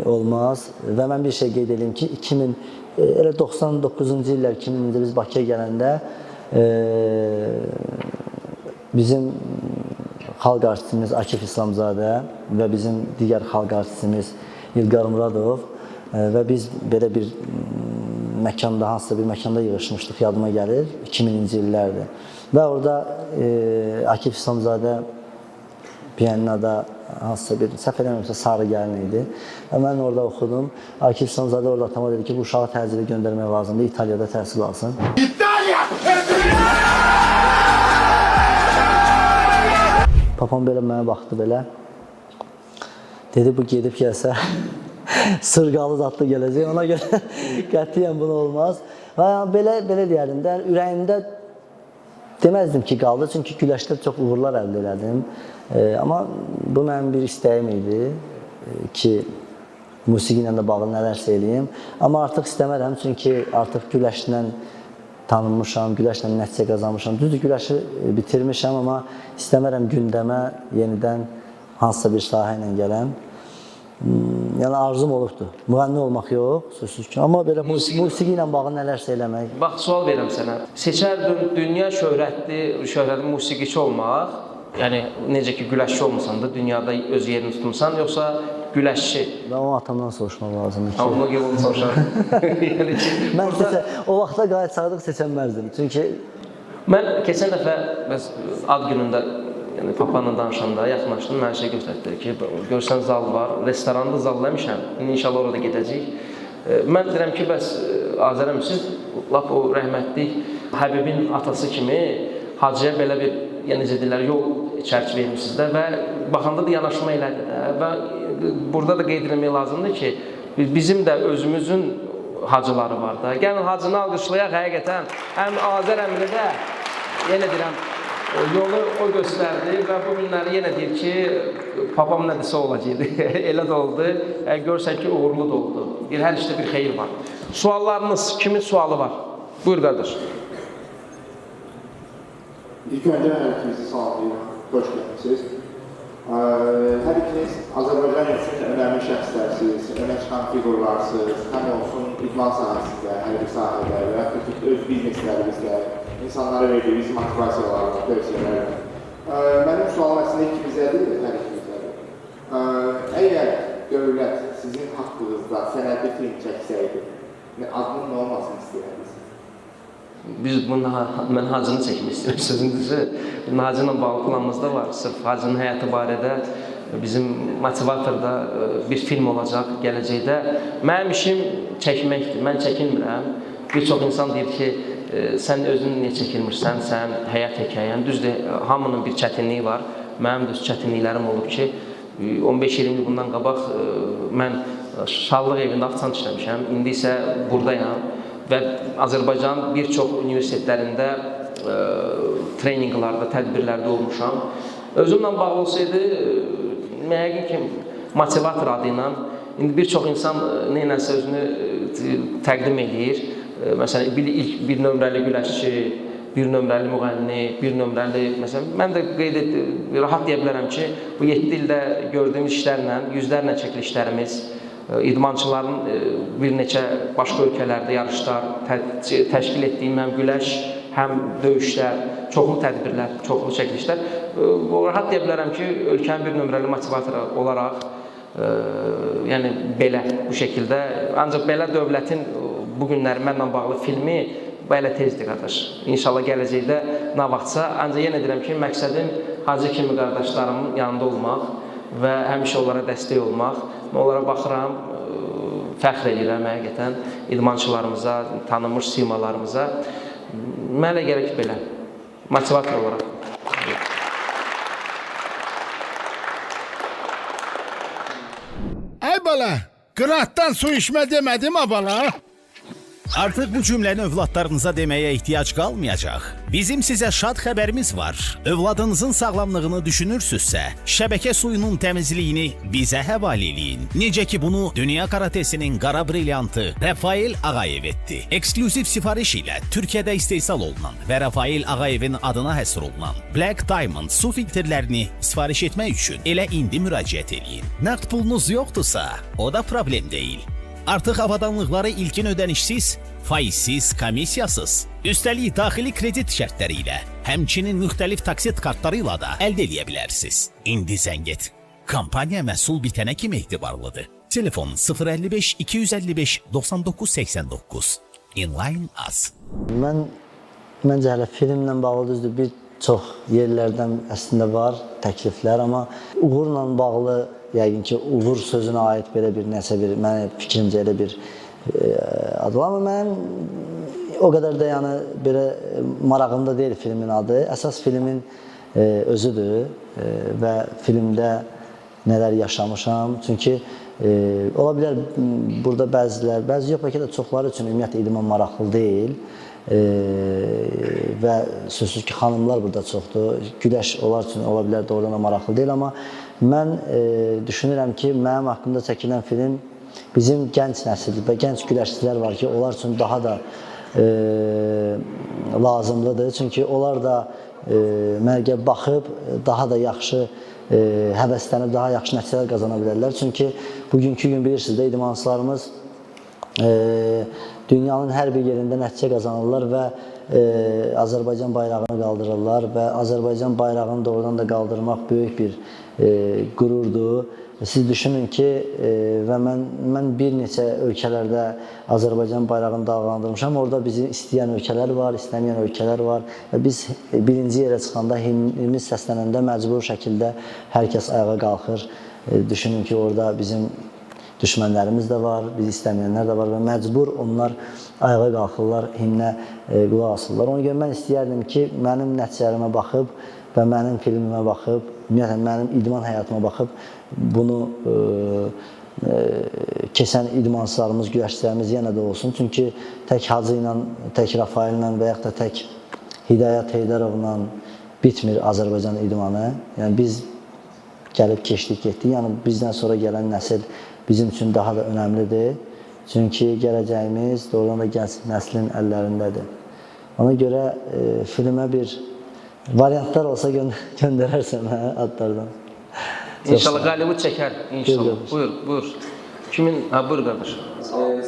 olmaz və mən bir şey qeyd edeyim ki, 99-cu illər 2000-ci biz Bakıya gələndə bizim xalq artistimiz Akif İslamzadə və bizim digər xalq artistimiz İlqar Muradov və biz belə bir məkanda, hansısa bir məkanda yığışmışdıq, yadıma gəlir, 2000-ci illərdir. Və orada Akif İslamzadə piyaninoda hansısa bir, səhv eləmirəmsə, Sarı Gəlin idi. Və mən orada oxudum. Akif İslamzadə orada atama dedi ki, bu uşağı təcili göndərmək lazımdır, İtaliyada təhsil alsın. Papam belə mənə baxdı belə. Dedi, bu gedib gəlsə, sırqalı zadlı gələcək, ona görə qətiyyən bunu olmaz. Və belə deyərdim də, ürəyimdə deməzdim ki, qaldı, çünki güləşdə çox uğurlar əldə elədim. Amma bu mənim bir istəyim idi ki, musiqi ilə də bağlı nələrsə eləyim. Amma artıq istəmərəm, çünki artıq güləşlə tanınmışam, güləşlə nəticə qazanmışam. Düzdür, güləşi bitirmişəm, amma istəmərəm gündəmə yenidən hansısa bir sahə ilə gələm. Yəni arzum olubdur. Müğənni olmaq yox, sözsüz ki. Amma belə musiqi ilə bağlı nələrsə eləmək. Bax, sual verirəm sənə. Seçərdin dünya şöhrətli musiqiçi olmaq, yəni necə ki, güləşçi olmasan da dünyada öz yerini tutmuşsan, yoxsa güləşçi? Və onu atamdan soruşmaq lazımdır ki. Amma onu soruşar. Mən o vaxta qayıt sağdıq seçənməzdim. Çünki mən keçən dəfə ad günündə papanla danışanda yaxınlaşdım, mənə şey göstərdi ki, görsən zal var, restoranda zalləmişəm, inşallah orada gedəcəyik. Mən deyirəm ki, bəs Azərəm, siz lap o rəhmətli Həbibin atası kimi Hacıya belə bir, necə deyirlər, yol çərçivəymişsiniz də və baxanda da yanaşma elədi də və burada da qeyd etmək lazımdır ki, bizim də özümüzün hacıları var da. Gəlin hacını alqışlayaq, həqiqətən həm Azərəmli də, yenə deyirəm, yolu o göstərdi və bu günləri yenə deyir ki, papam nədirsə olacaqdı, elə də oldu, görsən ki, uğurlu da oldu. Hər işdə bir xeyir var. Suallarınız, kimin sualı var? Buyur qardaş. İlk öncə mən ikinizi salamlayıram, xoş gəlmişsiniz. Hər ikiniz Azərbaycan üçün önəmli şəxslərsiniz, önə çıxan figurlarsınız, həm olsun idman sahəsində, hər bir sahədə və yaxud ki, öz bizneslərimizdə, insanlara verdiyimiz motivasiyalarla, tövsiyələrlə. Mənim sualım əslində ikimizdədir, hər ikimizdədir. Əgər dövlət sizin haqqınızda sənədli film çəksəydi, adının nə olmasını istəyərdiniz? Mən hacını çəkmək istəyirəm, sözündürsə, hacı ilə bağlı planımızda var. Sırf hacının həyatı barədə bizim motivatorda bir film olacaq gələcəkdə. Mənim işim çəkməkdir, mən çəkinmirəm. Bir çox insan deyir ki, sən özün niyə çəkilmirsən, sən həyat hekayən. Düzdür, hamının bir çətinliyi var. Mənim də öz çətinliklərim olub ki, 15-20 il bundan qabaq mən Şallıq evində afisant işləmişəm, indi isə buradayam. Və Azərbaycanın bir çox universitetlərində treninqlarda, tədbirlərdə olmuşam. Özümlə bağlı olsaydı, müəyyən ki, motivator adı ilə indi bir çox insan neynəsə özünü təqdim edir. Məsələn, ilk bir nömrəli güləşçi, bir nömrəli müğənni, bir nömrəli, məsələn, mən də rahat deyə bilərəm ki, bu 7 ildə gördüyümüz işlərlə, yüzlərlə çəkilişlərimiz, idmançıların bir neçə başqa ölkələrdə yarışlar təşkil etdiyim həm güləş, həm döyüşlər, çoxlu tədbirlər, çoxlu çəkilişlər. Rahat deyə bilərəm ki, ölkənin bir nömrəli motivatoru olaraq, yəni belə bu şəkildə, ancaq belə dövlətin bu günləri mənlə bağlı filmi belə tezdir qardaş. İnşallah gələcəkdə nə vaxtsa, ancaq yenə deyirəm ki, məqsədim Hacı kimi qardaşlarımın yanında olmaq və həmişə onlara dəstək olmaq. Onlara baxıram, fəxr edirəm həqiqətən idmançılarımıza, tanınmış simalarımıza. Mənə gərək belə, motivator olaraq. Ay bala, qıratdan su içmə demədim ha bala? Artıq bu cümləni övladlarınıza deməyə ehtiyac qalmayacaq. Bizim sizə şad xəbərimiz var. Övladınızın sağlamlığını düşünürsünüzsə, şəbəkə suyunun təmizliyini bizə həvalə eləyin. Necə ki bunu Dünya Karatesinin qara brilyantı Rafael Ağayev etdi. Ekskluziv sifariş ilə Türkiyədə istehsal olunan və Rafael Ağayevin adına həsr olunan Black Diamond su filtrlərini sifariş etmək üçün elə indi müraciət eləyin. Nəqd pulunuz yoxdursa, o da problem deyil. Artıq avadanlıqları ilkin ödənişsiz, faizsiz, komissiyasız, üstəlik daxili kredit şərtləri ilə, həmçinin müxtəlif taksit kartları ilə da əldə edə bilərsiniz. İndi zəng et. Kampaniya məhsul bitənə kimi etibarlıdır. Telefon 055 255 9989. Inline Az. Məncə hələ filmlə bağlı düzdür, bir çox yerlərdən əslində var təkliflər, amma uğurla bağlı yəqin ki, uğur sözünə aid belə bir nəsə bir, mənə fikrimcə elə bir adı var, amma mənim o qədər də yəni belə marağımda deyil filmin adı. Əsas filmin özüdür və filmdə nələr yaşamışam. Çünki ola bilər burada bəzilər, bəzi yox, bəlkə də çoxları üçün ümumiyyətlə idman maraqlı deyil. Və sözsüz ki, xanımlar burada çoxdur. Güləş onlar üçün ola bilər doğrudan da maraqlı deyil, amma mən düşünürəm ki, mənim haqqımda çəkilən film bizim gənc nəsil və gənc güləşçilər var ki, onlar üçün daha da lazımlıdır. Çünki onlar da mənə baxıb daha da yaxşı həvəslənib, daha yaxşı nəticələr qazana bilərlər. Çünki bugünkü gün bilirsiniz də idmançılarımız dünyanın hər bir yerində nəticə qazanırlar və Azərbaycan bayrağını qaldırırlar və Azərbaycan bayrağını doğrudan da qaldırmaq böyük bir qürurdur. Siz düşünün ki, və mən bir neçə ölkələrdə Azərbaycan bayrağını dalğalandırmışam. Orada bizi istəyən ölkələr var, istəməyən ölkələr var və biz birinci yerə çıxanda, himnimiz səslənəndə məcbur şəkildə hər kəs ayağa qalxır. Düşünün ki, orada bizim düşmənlərimiz də var, bizi istəməyənlər də var və məcbur onlar ayağa qalxırlar, himnə qulaq asırlar. Ona görə mən istəyərdim ki, mənim nəticələrimə baxıb və mənim filmimə baxıb, ümumiyyətlə mənim idman həyatıma baxıb, bunu keçən idmançılarımız, güləşçilərimiz yenə də olsun. Çünki tək Hacı ilə, tək Rafael ilə və yaxud da tək Hidayət Heydərovla bitmir Azərbaycan idmanı. Yəni biz gəlib keçdik, getdik. Yəni bizdən sonra gələn nəsil bizim üçün daha da önəmlidir. Çünki gələcəyimiz doğrudan da gənc nəslin əllərindədir. Ona görə filmə bir variantlar olsa göndərərsən adlardan. İnşallah Qalibud çəkər, inşallah. Buyur, buyur. Kimin? Buyur qardaş.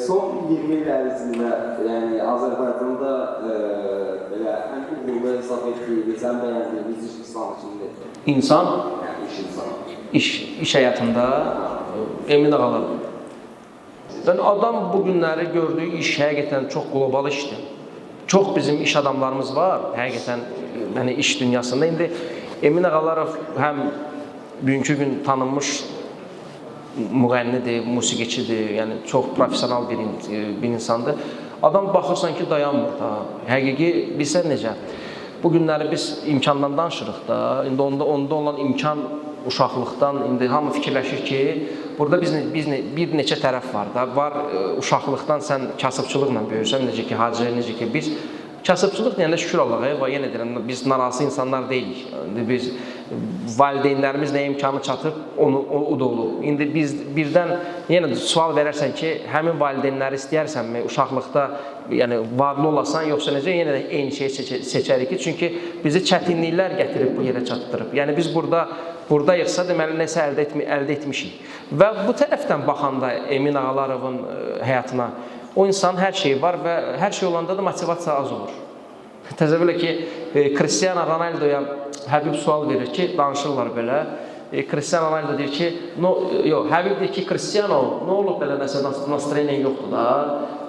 Son 20 il ərzində, yəni Azərbaycanda belə həm uğurlu hesab etdiyiniz, həm bəyəndiyiniz iş insan kimdir? İnsan? Yəni iş insanı. İş həyatında Emin ağalar. Adam bu günləri gördüyü iş həqiqətən çox qlobal işdir. Çox bizim iş adamlarımız var, həqiqətən yəni iş dünyasında. İndi Emin Ağalarov həm bugünkü gün tanınmış müğənnidir, musiqiçidir, yəni çox professional bir insandır. Adam baxırsan ki, dayanmır da. Həqiqi bilsən necə? Bu günləri biz imkandan danışırıq da. İndi onda olan imkan uşaqlıqdan, indi hamı fikirləşir ki, burada bir neçə tərəf var da. Var uşaqlıqdan sən kasıbçılıqla böyürsən, necə ki, Hacı, necə ki, biz kasıbçılıq deyəndə şükür Allaha, yenə deyirəm, biz narazı insanlar deyilik. Biz valideynlərimiz nə imkanı çatıb, o da olur. İndi biz birdən yenə sual verərsən ki, həmin valideynləri istəyərsənmi uşaqlıqda yəni varlı olasan, yoxsa necə, yenə də eyni şeyi seçərik ki, çünki bizi çətinliklər gətirib bu yerə çatdırıb. Yəni biz burada buradayıqsa, deməli nəsə əldə etmişik. Və bu tərəfdən baxanda Emin Ağallarovun həyatına, o insan hər şey var və hər şey olanda da motivasiya az olur. Təzəvvür elə ki, Cristiano Ronaldo'ya Həbib sual verir ki, danışırlar belə. Cristiano Ronaldo deyir ki, Həbib deyir ki, Cristiano, nə olub belə nəsə nastroyeniyan yoxdur da,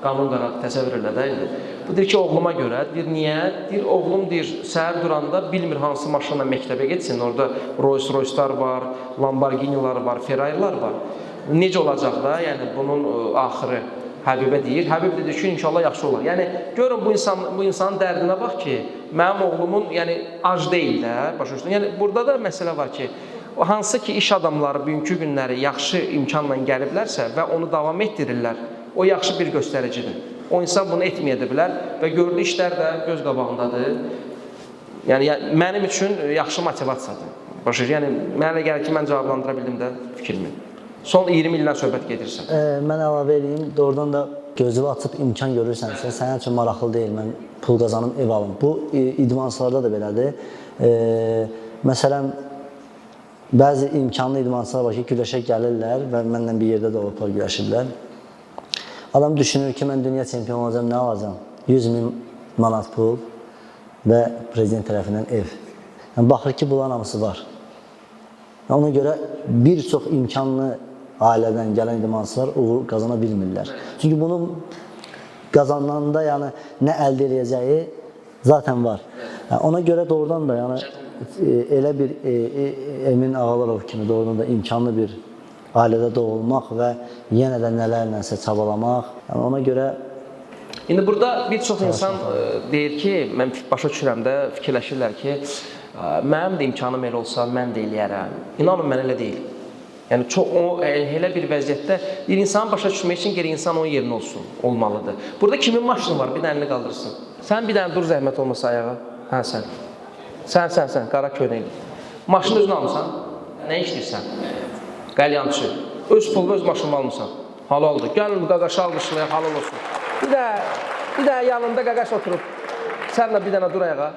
qanun qanadı, təsəvvür elə də indi. Bu deyir ki, oğluma görə, deyir, niyə? Deyir, oğlum deyir, səhər duranda bilmir hansı maşınla məktəbə getsin, orada Rolls Royce'lar var, Lamborghini'lar var, Ferrari'lar var. Necə olacaq da, yəni bunun axırı Həbibə deyir. Həbib də deyir ki, inşallah yaxşı olar. Yəni, görün bu insanın dərdinə bax ki, mənim oğlumun ac deyil də, başa düşdün. Yəni, burada da məsələ var ki, hansı ki iş adamları bugünkü günləri yaxşı imkanla gəliblərsə və onu davam etdirirlər, o yaxşı bir göstəricidir. O insan bunu etməyə də bilər və gördüyü işlər də göz qabağındadır. Yəni, mənim üçün yaxşı motivasiyadır. Başa düşdün. Yəni, mənə gəlir ki, mən cavablandıra bildim də fikrimi. Son 20 ildən söhbət gedirsən. Mən əlavə edeyim, doğrudan da gözünü açıb imkan görürsənsə, sənin üçün maraqlı deyil, mən pul qazanım, ev alım. Bu idmançılarda da belədir. Məsələn, bəzi imkanlı idmançılar var ki, güləşə gəlirlər və mənlə bir yerdə də Avropa güləşirlər. Adam düşünür ki, mən dünya çempionu olacağım, nə alacağım? 100.000 manat pul və prezident tərəfindən ev. Yəni, baxır ki, bunların hamısı var. Ona görə bir çox imkanlı ailədən gələn idmançılar uğur qazana bilmirlər. Çünki bunu qazananda nə əldə edəcəyi zaten var. Ona görə doğrudan da elə bir Emin Ağallarov kimi doğrudan da imkanlı bir ailədə doğulmaq və yenə də nələrləsə çabalamaq. Ona görə İndi burada bir çox insan deyir ki, mən başa düşürəm də, fikirləşirlər ki, mənim də imkanım elə olsa, mən də eləyərəm. İnanın, mən elə deyil. Yəni, elə bir vəziyyətdə bir insanı başa düşmək üçün geri insan onun yerində olmalıdır. Burada kimin maşını var? Bir dənəni qaldırsın. Sən bir dənə dur, zəhmət olmasa ayağa. Hə, sən. Sən, qara köynəkli. Maşını özünü almışsan. Nə işləyirsən? Qəlyançı. Öz pulunu, öz maşını almışsan. Halaldır. Gəlin, qaqaşı almışlayaq, halal olsun. Bir də yanında qaqaş oturub. Sən də bir dənə dur ayağa.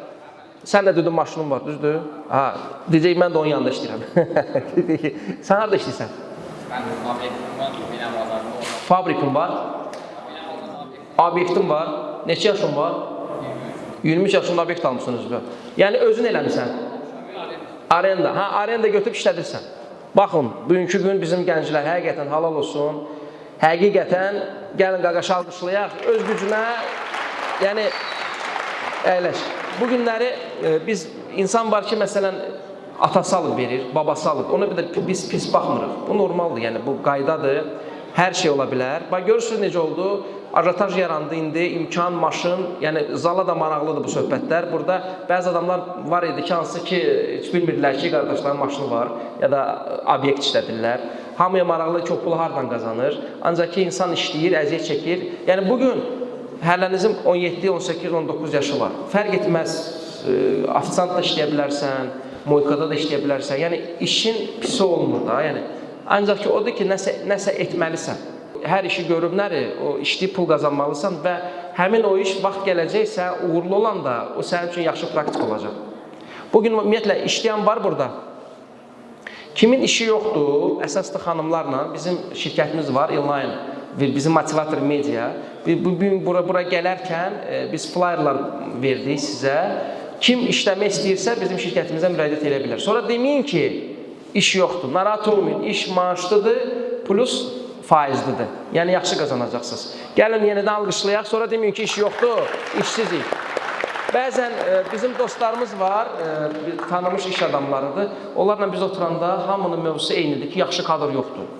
Sən də dedin, maşının var, düzdür? Ha, deyəcək, mən də onun yanında işləyirəm. Sən harada işləyirsən? Mən fabrikim var, binəm bazarında. Fabrikin var? Obyektin var? Neçə yaşın var? 23 yaşında obyekt almışsın özünü. Yəni, özün eləmirsən? Arenda. Ha, arenda götürüb işlədirsən. Baxın, bugünkü gün bizim gənclər həqiqətən halal olsun. Həqiqətən, gəlin qaqaşı alqışlayaq, öz gücünə, yəni, əyləş. Bu günləri biz, insan var ki, məsələn, atası alıb verir, babası alıb. Ona bir də biz pis baxmırıq. Bu normaldır, yəni bu qaydadır. Hər şey ola bilər. Bax, görürsünüz necə oldu? Ajotaj yarandı indi, imkan, maşın, yəni zala da maraqlıdır bu söhbətlər. Burada bəzi adamlar var idi ki, hansı ki, heç bilmirdilər ki, qardaşların maşını var ya da obyekt işlədirlər. Hamıya maraqlı ki, o pulu hardan qazanır. Ancaq ki, insan işləyir, əziyyət çəkir. Yəni bugün hələnizin 17, 18, 19 yaşı var. Fərq etməz, ofisant da işləyə bilərsən, moykada da işləyə bilərsən. Yəni, işin pisi olmur da. Yəni, ancaq ki, odur ki, nəsə etməlisən. Hər işi görüb o işləyib pul qazanmalısan və həmin o iş vaxt gələcəksə, uğurlu olan da o sənin üçün yaxşı praktik olacaq. Bugün, ümumiyyətlə, işləyən var burada. Kimin işi yoxdur, əsaslı xanımlarla bizim şirkətimiz var, Inline. Bizim Motivator Media. Bugün bura gələrkən biz flyerlar verdik sizə. Kim işləmək istəyirsə bizim şirkətimizə müraciət edə bilər. Sonra deməyin ki, iş yoxdur, narahat olmayın, iş maaşlıdır, plus faizlidir. Yəni, yaxşı qazanacaqsınız. Gəlin, yenidən alqışlayaq, sonra deməyin ki, iş yoxdur, işsizik. Bəzən bizim dostlarımız var, tanımış iş adamlarıdır. Onlarla biz oturanda hamının mövzusu eynidir ki, yaxşı kadr yoxdur.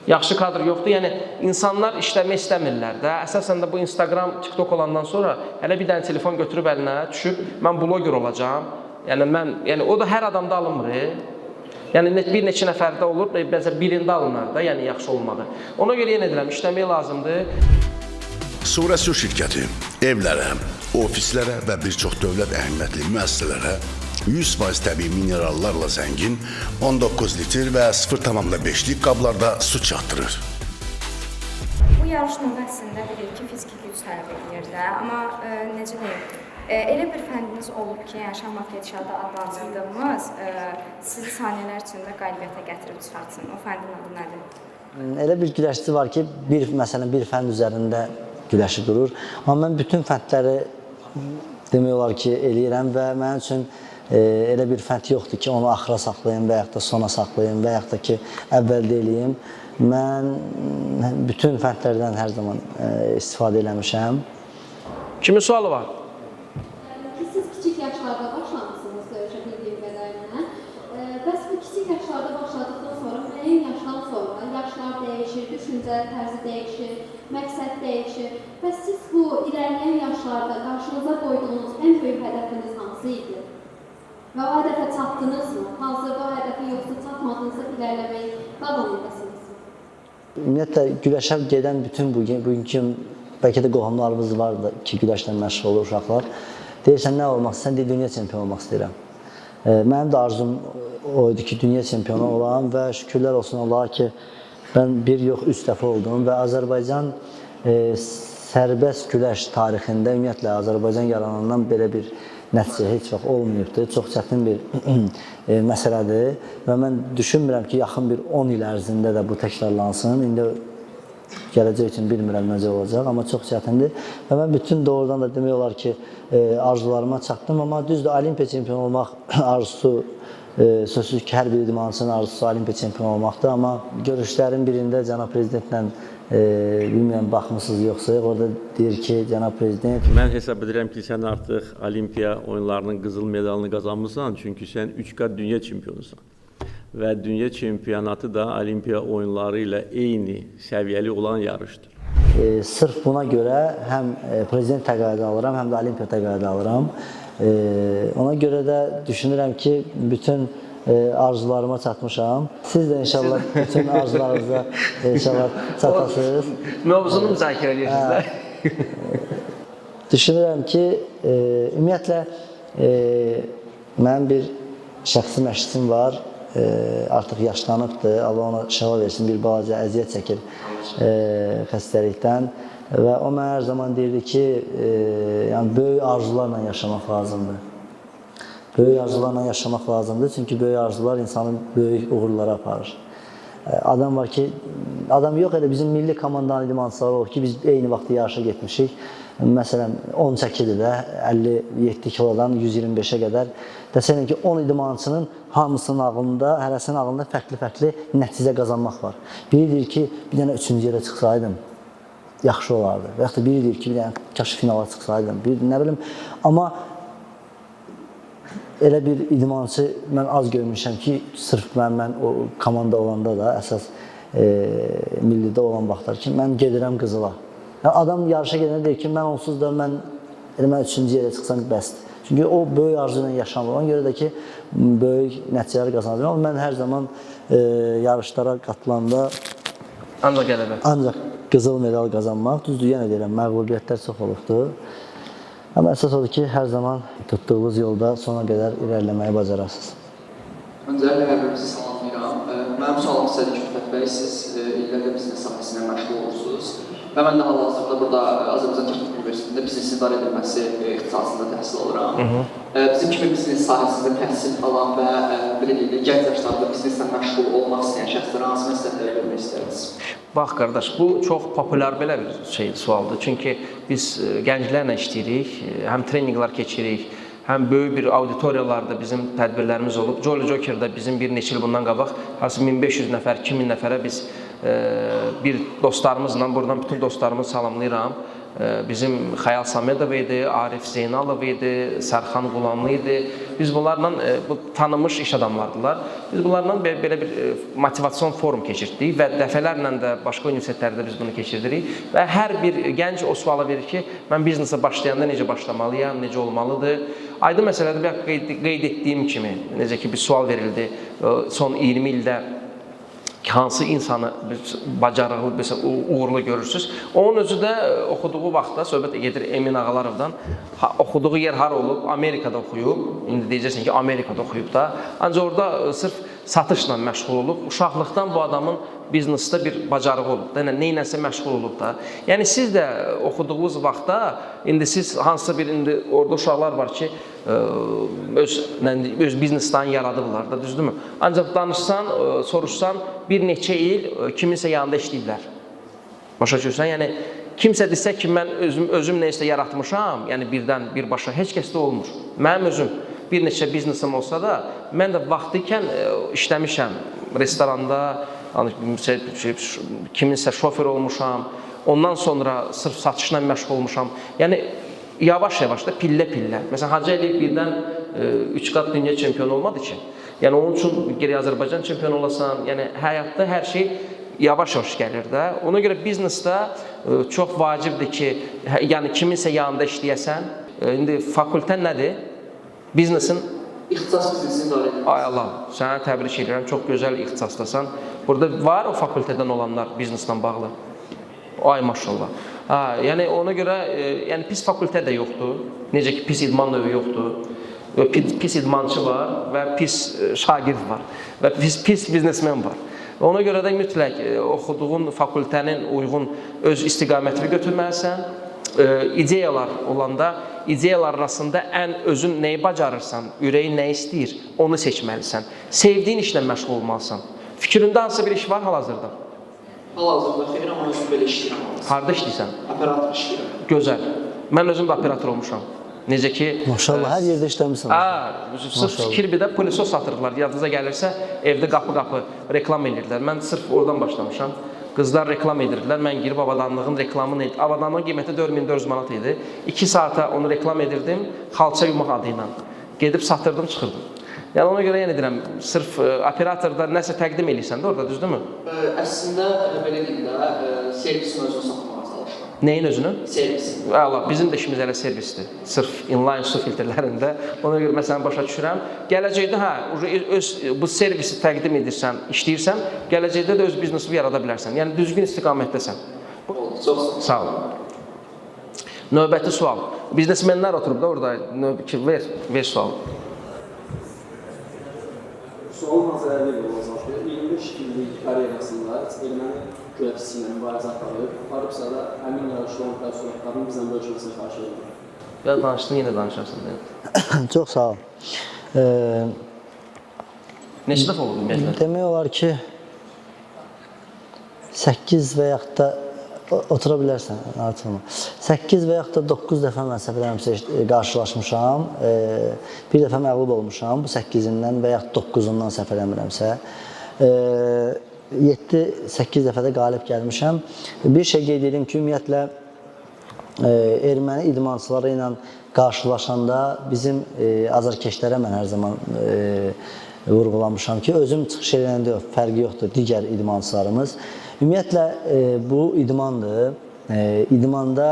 Yaxşı kadr yoxdur, yəni insanlar işləmək istəmirlər də. Əsasən də bu Instagram, TikTok olandan sonra hələ bir dənə telefon götürüb əlinə düşüb, mən bloger olacağam. Yəni o da hər adamda alınmır. Yəni bir neçə nəfərdə olur, bəzən birində alınır da, yəni yaxşı olmadı. Ona görə yenə deyirəm, işləmək lazımdır. Surəsu şirkəti evlərə, ofislərə və bir çox dövlət əhəmiyyətli müəssisələrə 100% təbii minerallarla zəngin 19 litr və 0,5-lik qablarda su çatdırır. Bu yarış növbəsində bilir ki, fiziki güc tələb edir də, amma necə deyim, Elə bir fəndiniz olub ki, yəni şahmat gedişatı adlandırdığımız sizi saniyələr içində qalibiyyətə gətirib çıxartsın. O fəndin adı nədir? Elə bir güləşçi var ki, məsələn, bir fənd üzərində güləşi durur. Amma mən bütün fəndləri demək olar ki, eləyirəm və mənim üçün elə bir fənd yoxdur ki, onu axıra saxlayım və yaxud da sona saxlayım və yaxud da ki, əvvəldə eləyim. Mən bütün fəndlərdən hər zaman istifadə eləmişəm. Kimin sualı var? Siz kiçik yaşlarda başlamışsınız döyüşə bildiyim qədərilə. Bəs bu kiçik yaşlarda başladıqdan sonra müəyyən yaşdan sonra yaşlar dəyişir, düşüncə tərzi dəyişir, məqsəd dəyişir. Bəs siz bu irəliləyən yaşlarda qarşınıza qoyduğunuz ən böyük hədəfiniz hansı idi? Və o hədəfə çatdınızmı? Hazırda o hədəfə yoxsa çatmadınızsa irəliləməyi davam edəsiniz? Ümumiyyətlə, güləşə gedən bütün bugünkü bəlkə də qohumlarımız var ki, güləşlə məşğul olur uşaqlar. Deyirsən, nə olmaq istəyirsən? Deyir, dünya çempionu olmaq istəyirəm. Mənim də arzum o idi ki, dünya çempionu olam və şükürlər olsun Allaha ki, mən bir yox, 3 dəfə oldum və Azərbaycan sərbəst güləş tarixində, ümumiyyətlə, Azərbaycan yaranandan belə bir nəticə heç vaxt olmayıbdır. Çox çətin bir məsələdir və mən düşünmürəm ki, yaxın bir 10 il ərzində də bu təkrarlansın. İndi gələcək üçün bilmirəm necə olacaq, amma çox çətindir. Və mən bütün doğrudan da demək olar ki, arzularıma çatdım, amma düzdür, olimpiya çempionu olmaq arzusu, sözsüz ki, hər bir idmançının arzusu olimpiya çempionu olmaqdır, amma görüşlərin birində cənab prezidentlə bilmirəm, baxmısınız yoxsa, orada deyir ki, cənab prezident... Mən hesab edirəm ki, sən artıq olimpiya oyunlarının qızıl medalını qazanmışsan, çünki sən 3 qat dünya çempionusan. Və dünya çempionatı da olimpiya oyunları ilə eyni səviyyəli olan yarışdır. Sırf buna görə həm prezident təqaüdü alıram, həm də olimpiya təqaüdü alıram. Ona görə də düşünürəm ki, bütün arzularıma çatmışam. Siz də inşallah bütün arzularınıza inşallah çatasınız. Mövzunu müzakirə edirsiniz də. Düşünürəm ki, ümumiyyətlə, mənim bir şəxsi məşqçim var. Artıq yaşlanıbdır, Allah ona şəfa versin, bir balaca əziyyət çəkir xəstəlikdən və o mənə hər zaman deyirdi ki, yəni böyük arzularla yaşamaq lazımdır. Böyük arzularla yaşamaq lazımdır, çünki böyük arzular insanı böyük uğurlara aparır. Adam var ki, adam yox elə bizim milli komandanın idmançıları olur ki, biz eyni vaxtda yarışa getmişik. Məsələn, 10 çəkidi də 57 kilodan 125-ə qədər. Desələr ki, 10 idmançının hamısının ağlında, hərəsinin ağlında fərqli-fərqli nəticə qazanmaq var. Biri deyir ki, bir dənə 3-cü yerə çıxsaydım, yaxşı olardı. Və yaxud da biri deyir ki, bir dənə kaş finala çıxsaydım, nə bilim. Amma elə bir idmançı mən az görmüşəm ki, sırf mən o komanda olanda da, əsas millidə olan vaxtlar ki, mən gedirəm Qızıla. Adam yarışa gedəndə deyir ki, mən onsuz da mən 3-cü yerə çıxsam bəsdir. Çünki o böyük arzu ilə yaşanır. Ona görə də ki, böyük nəticələr qazanır. Amma mən hər zaman yarışlara qatılanda ancaq qızıl medal qazanmaq, düzdür, yenə deyirəm, məğlubiyyətlər çox olubdur. Amma əsas odur ki, hər zaman tutduğunuz yolda sona qədər irəliləməyi bacarasınız. Öncəliklə hər birimizi salamlayıram. Mənim sualım istədik Rüfət bəy, siz illərdə biznes sahəsində məşğul olursunuz. Və mən də hal-hazırda burada Azərbaycan Texnik Universitetində biznes idarə edilməsi ixtisasında təhsil alıram. Bizim kimi biznes sahəsində təhsil alan və gənc yaşlarda bizneslə məşğul olmaq istəyən şəxslərə hansı məsləhətləri vermək istəyirsiniz? Bax, qardaş, bu çox populyar belə bir sualdır. Çünki biz gənclərlə işləyirik, həm treninqlər keçirik, həm böyük bir auditoriyalarda bizim tədbirlərimiz olub. Jolly Joker'da bizim bir neçə il bundan qabaq 1500 nəfər, 2000 nəfərə biz bir dostlarımızla, buradan bütün dostlarımızı salamlayıram. Bizim Xəyal Samedov idi, Arif Zeynalov idi, Sərxan Qulamlı idi. Biz bunlarla tanınmış iş adamlardılar. Biz bunlarla belə bir motivasyon forum keçirdik və dəfələrlə də başqa universitetlərdə biz bunu keçirdirik. Və hər bir gənc o suala verir ki, mən biznesə başlayanda necə başlamalıyam, necə olmalıdır. Aydın məsələdə qeyd etdiyim kimi, necə ki bir sual verildi, son 20 ildə hansı insanı bacarıqlı, uğurlu görürsünüz. Onun özü də oxuduğu vaxtda, söhbət gedir Emin Ağalarovdan, oxuduğu yer hara olub? Amerikada oxuyub. İndi deyəcəksin ki, Amerikada oxuyub da. Ancaq orada sırf satışla məşğul olub. Uşaqlıqdan bu adamın biznesdə bir bacarığı olub da, neynəsə məşğul olub da. Yəni siz də oxuduğunuz vaxtda indi siz hansısa bir indi orada uşaqlar var ki, öz bizneslərini yaradıblar da, düzdürmü? Ancaq danışsan, soruşsan bir neçə il kiminsə yanında işləyiblər. Başa düşürsən? Yəni kimsə desə ki, mən özüm neysə yaratmışam, yəni birdən birbaşa heç kəsdə olmur. Mənim özüm bir neçə biznesim olsa da, mən də vaxtı ikən işləmişəm restoranda, kiminsə şofer olmuşam, ondan sonra sırf satışla məşğul olmuşam. Yəni yavaş-yavaş da pillə-pillə. Məsələn, Hacı Əliyev birdən 3 qat dünya çempionu olmadı ki. Yəni onun üçün geri Azərbaycan çempionu olasan, yəni həyatda hər şey yavaş-yavaş gəlir də. Ona görə biznesdə çox vacibdir ki, yəni kiminsə yanında işləyəsən. İndi fakültə nədir? Biznesin İxtisas biznesini idarə edir. Ay Allah, sənə təbrik edirəm. Çox gözəl ixtisasdasan. Burada var o fakültədən olanlar bizneslə bağlı. Ay maşallah. Yəni ona görə yəni pis fakültə də yoxdur. Necə ki pis idman növü yoxdur. Pis idmançı var və pis şagird var və pis biznesmen var. Ona görə də mütləq oxuduğun fakültənin uyğun öz istiqamətini götürməlisən. İdeyalar olanda, ideyalar arasında ən özün nəyi bacarırsan, ürəyin nə istəyir, onu seçməlisən. Sevdiyin işlə məşğul olmalısan. Fikrində hansı bir iş var hal-hazırda? Hal-hazırda xeyr, amma özüm belə işləyirəm. Harda işləyirsən? Operator işləyirəm. Gözəl. Mən özüm də operator olmuşam. Necə ki... Maşallah, hər yerdə işləmişsən. Sırf Kirbidə polisos satırdılar. Yadınıza gəlirsə, evdə qapı-qapı reklam edirdilər. Mən sırf oradan başlamışam. Qızlar reklam edirdilər. Mən girib avadanlığın reklamını edirdim. Avadanlığın qiyməti 4400 manat idi. 2 saata onu reklam edirdim, xalça yumaq adı ilə. Gedib satırdım, çıxırdım. Yəni ona görə yenə deyirəm, sırf operatorda nəsə təqdim edirsən də orada, düzdürmü? Əslində, belə deyim də, servisin özünü satmağa çalışıram. Neyin özünü? Servisin. Allah, bizim də işimiz elə servisdir. Sırf inline su filtrlərində. Ona görə məsələn başa düşürəm. Gələcəkdə bu servisi təqdim edirsən, işləyirsən, gələcəkdə də öz biznesini yarada bilərsən. Yəni düzgün istiqamətdəsən. Çox sağ ol. Növbəti sual. Biznesmenlər oturub da orada. Ver sual. Sualın hazırlığı olacaq. 25 illik karyerasında erməni güləşçisi ilə mübarizə aparıb, aparıbsa da həmin yarışların təəssüratlarını bizdən bölüşməsini xahiş edirəm. Ya danışdın, yenə danışarsan. Çox sağ ol. Neçə dəfə oldu ümumiyyətlə? Demək olar ki, 8 və yaxud da otura bilərsən, artıq 8 və yaxud da 9 dəfə mən səhv eləmirəmsə qarşılaşmışam. Bir dəfə məğlub olmuşam bu 8-indən və yaxud 9-undan səhv eləmirəmsə. 7-8 dəfə də qalib gəlmişəm. Bir şey qeyd edim ki, ümumiyyətlə erməni idmançıları ilə qarşılaşanda bizim azarkeşlərə mən hər zaman vurğulamışam ki, özüm çıxış edəndə fərqi yoxdur digər idmançılarımız. Ümumiyyətlə bu idmandır. İdmanda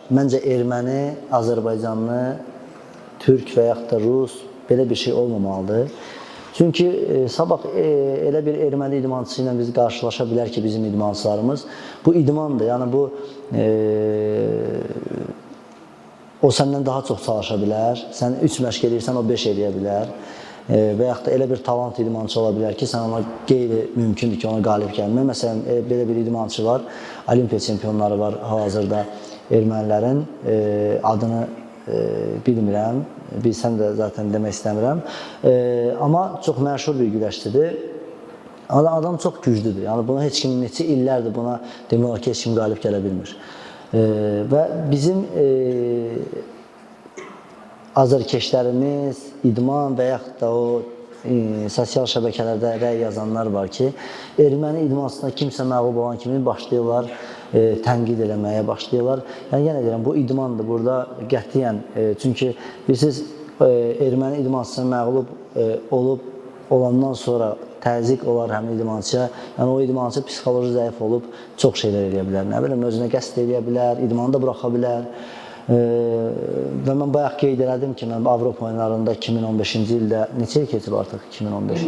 məncə erməni, Azərbaycanlı, türk və yaxud da rus belə bir şey olmamalıdır. Çünki sabah elə bir erməni idmançısı ilə biz qarşılaşa bilər ki, bizim idmançılarımız bu idmandır. Yəni bu o səndən daha çox çalışa bilər. Sən 3 məşq edirsən, o 5 eləyə bilər. Və yaxud da elə bir talant idmançı ola bilər ki, sən ona qeyri-mümkündür ki, ona qalib gəlmək. Məsələn, belə bir idmançı var, Olimpiya çempionları var hal-hazırda ermənilərin adını bilmirəm, bilsəm də zaten demək istəmirəm. Amma çox məşhur bir güləşçidir. Adam çox güclüdür. Yəni bunu heç kim neçə illərdir buna demək olar ki, heç kim qalib gələ bilmir. Və bizim azarkeşlərimiz, idman və yaxud da o sosial şəbəkələrdə rəy yazanlar var ki, erməni idmansına kimsə məğlub olan kimi başlayırlar, tənqid eləməyə başlayırlar. Yəni, yenə deyirəm, bu idmandır burada qətiyyən. Çünki bilirsiniz, erməni idmansına məğlub olandan sonra təzyiq olar həmin idmançıya. Yəni, o idmançı psixoloji zəif olub çox şeylər eləyə bilər. Nə bilim, özünə qəsd eləyə bilər, idmanı da buraxa bilər. Və mən bayaq qeyd elədim ki, mən Avropa oyunlarında 2015-ci ildə, neçə il keçib artıq 2015?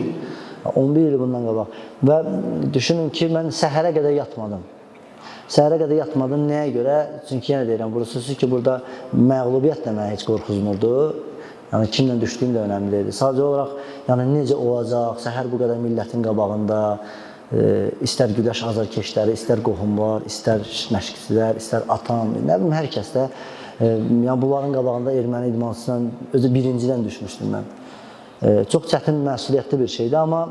11 il bundan qabaq. Və düşünün ki, mən səhərə qədər yatmadım. Səhərə qədər yatmadım, nəyə görə? Çünki yenə deyirəm, burası ki, burada məğlubiyyət də mənə heç qorxuzmurdu. Yəni, kimlə düşdüyüm də önəmli deyildi. Sadəcə olaraq, Yəni necə olacaq? Səhər bu qədər millətin qabağında istər güləş azarkeşləri, istər qohumlar, istər məşqçilər, istər atam, nə bilim hər kəs də yəni bunların qabağında erməni idmançısından özü birincidən düşmüşdüm mən. Çox çətin, məsuliyyətli bir şeydir, amma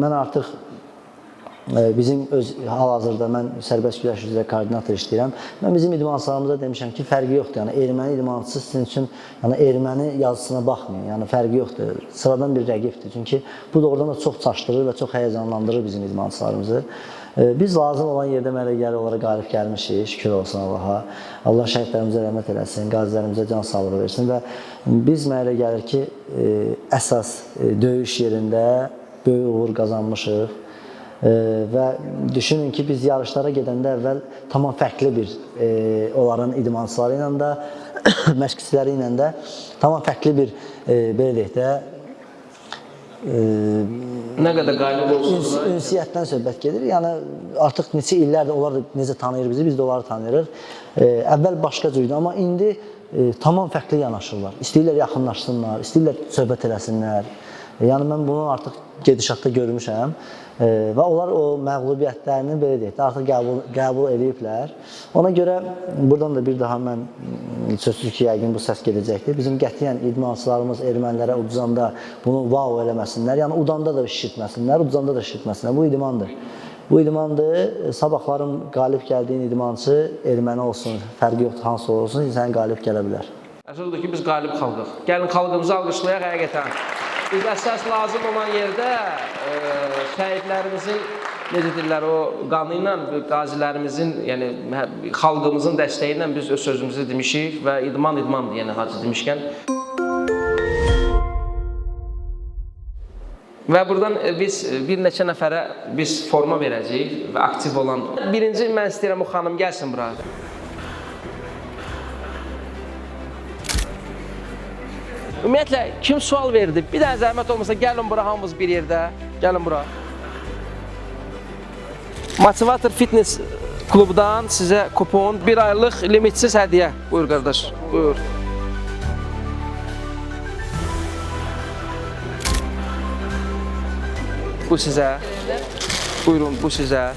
mən artıq bizim öz hal-hazırda mən sərbəst güləş üzrə koordinator işləyirəm. Mən bizim idmançılarımıza demişəm ki, fərqi yoxdur. Yəni erməni idmançısı sizin üçün yəni erməni yazısına baxmayın. Yəni fərqi yoxdur. Sıradan bir rəqibdir. Çünki bu doğrudan da çox çaşdırır və çox həyəcanlandırır bizim idmançılarımızı. Biz lazım olan yerdə mələgəli olaraq qalib gəlmişik, şükür olsun Allaha. Allah şəhidlərimizə rəhmət eləsin, qazilərimizə can sağlığı versin və biz mənə gəlir ki, əsas döyüş yerində böyük uğur qazanmışıq. Və düşünün ki, biz yarışlara gedəndə əvvəl tamam fərqli bir onların idmançıları ilə də, məşqçiləri ilə də tamam fərqli bir belə deyək də nə qədər qalib olsunuz? Ünsiyyətdən söhbət gedir. Yəni artıq neçə illərdir onlar da necə tanıyır bizi, biz də onları tanıyırıq. Əvvəl başqa cür idi, amma indi tamam fərqli yanaşırlar. İstəyirlər yaxınlaşsınlar, istəyirlər söhbət eləsinlər. Yəni mən bunu artıq gedişatda görmüşəm və onlar o məğlubiyyətlərini belə deyək də artıq qəbul ediblər. Ona görə buradan da bir daha mən sözsüz ki, yəqin bu səs gedəcəkdir. Bizim qətiyyən idmançılarımız ermənilərə uduzanda bunu wow eləməsinlər, yəni udanda da şişirtməsinlər, uduzanda da şişirtməsinlər. Bu idmandır. Bu idmandır. Sabahların qalib gəldiyin idmançı erməni olsun, fərqi yoxdur, hansı olsun, sən qalib gələ bilər. Əsasdır ki, biz qalib xalqıq. Gəlin xalqımızı alqışlayaq həqiqətən. Biz əsas lazım olan yerdə şəhidlərimizin, necə deyirlər, o qanı ilə, qazilərimizin, yəni xalqımızın dəstəyi ilə biz öz sözümüzü demişik və idmandır, yəni hacı demişkən. Və buradan biz bir neçə nəfərə biz forma verəcəyik və aktiv olan. Birinci mən istəyirəm o xanım gəlsin bura. Ümumiyyətlə, kim sual verdi? Bir dənə zəhmət olmasa gəlin bura, hamımız bir yerdə. Gəlin bura. Motivator Fitness klubdan sizə kupon, 1 aylıq limitsiz hədiyyə. Buyur qardaş, buyur. Bu sizə. Buyurun, bu sizə.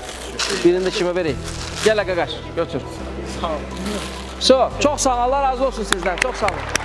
Birini də kimə vereyim? Gəl qaqaş, götür. Sağ olun. Çox sağ olun, Allah razı olsun sizdən, çox sağ olun.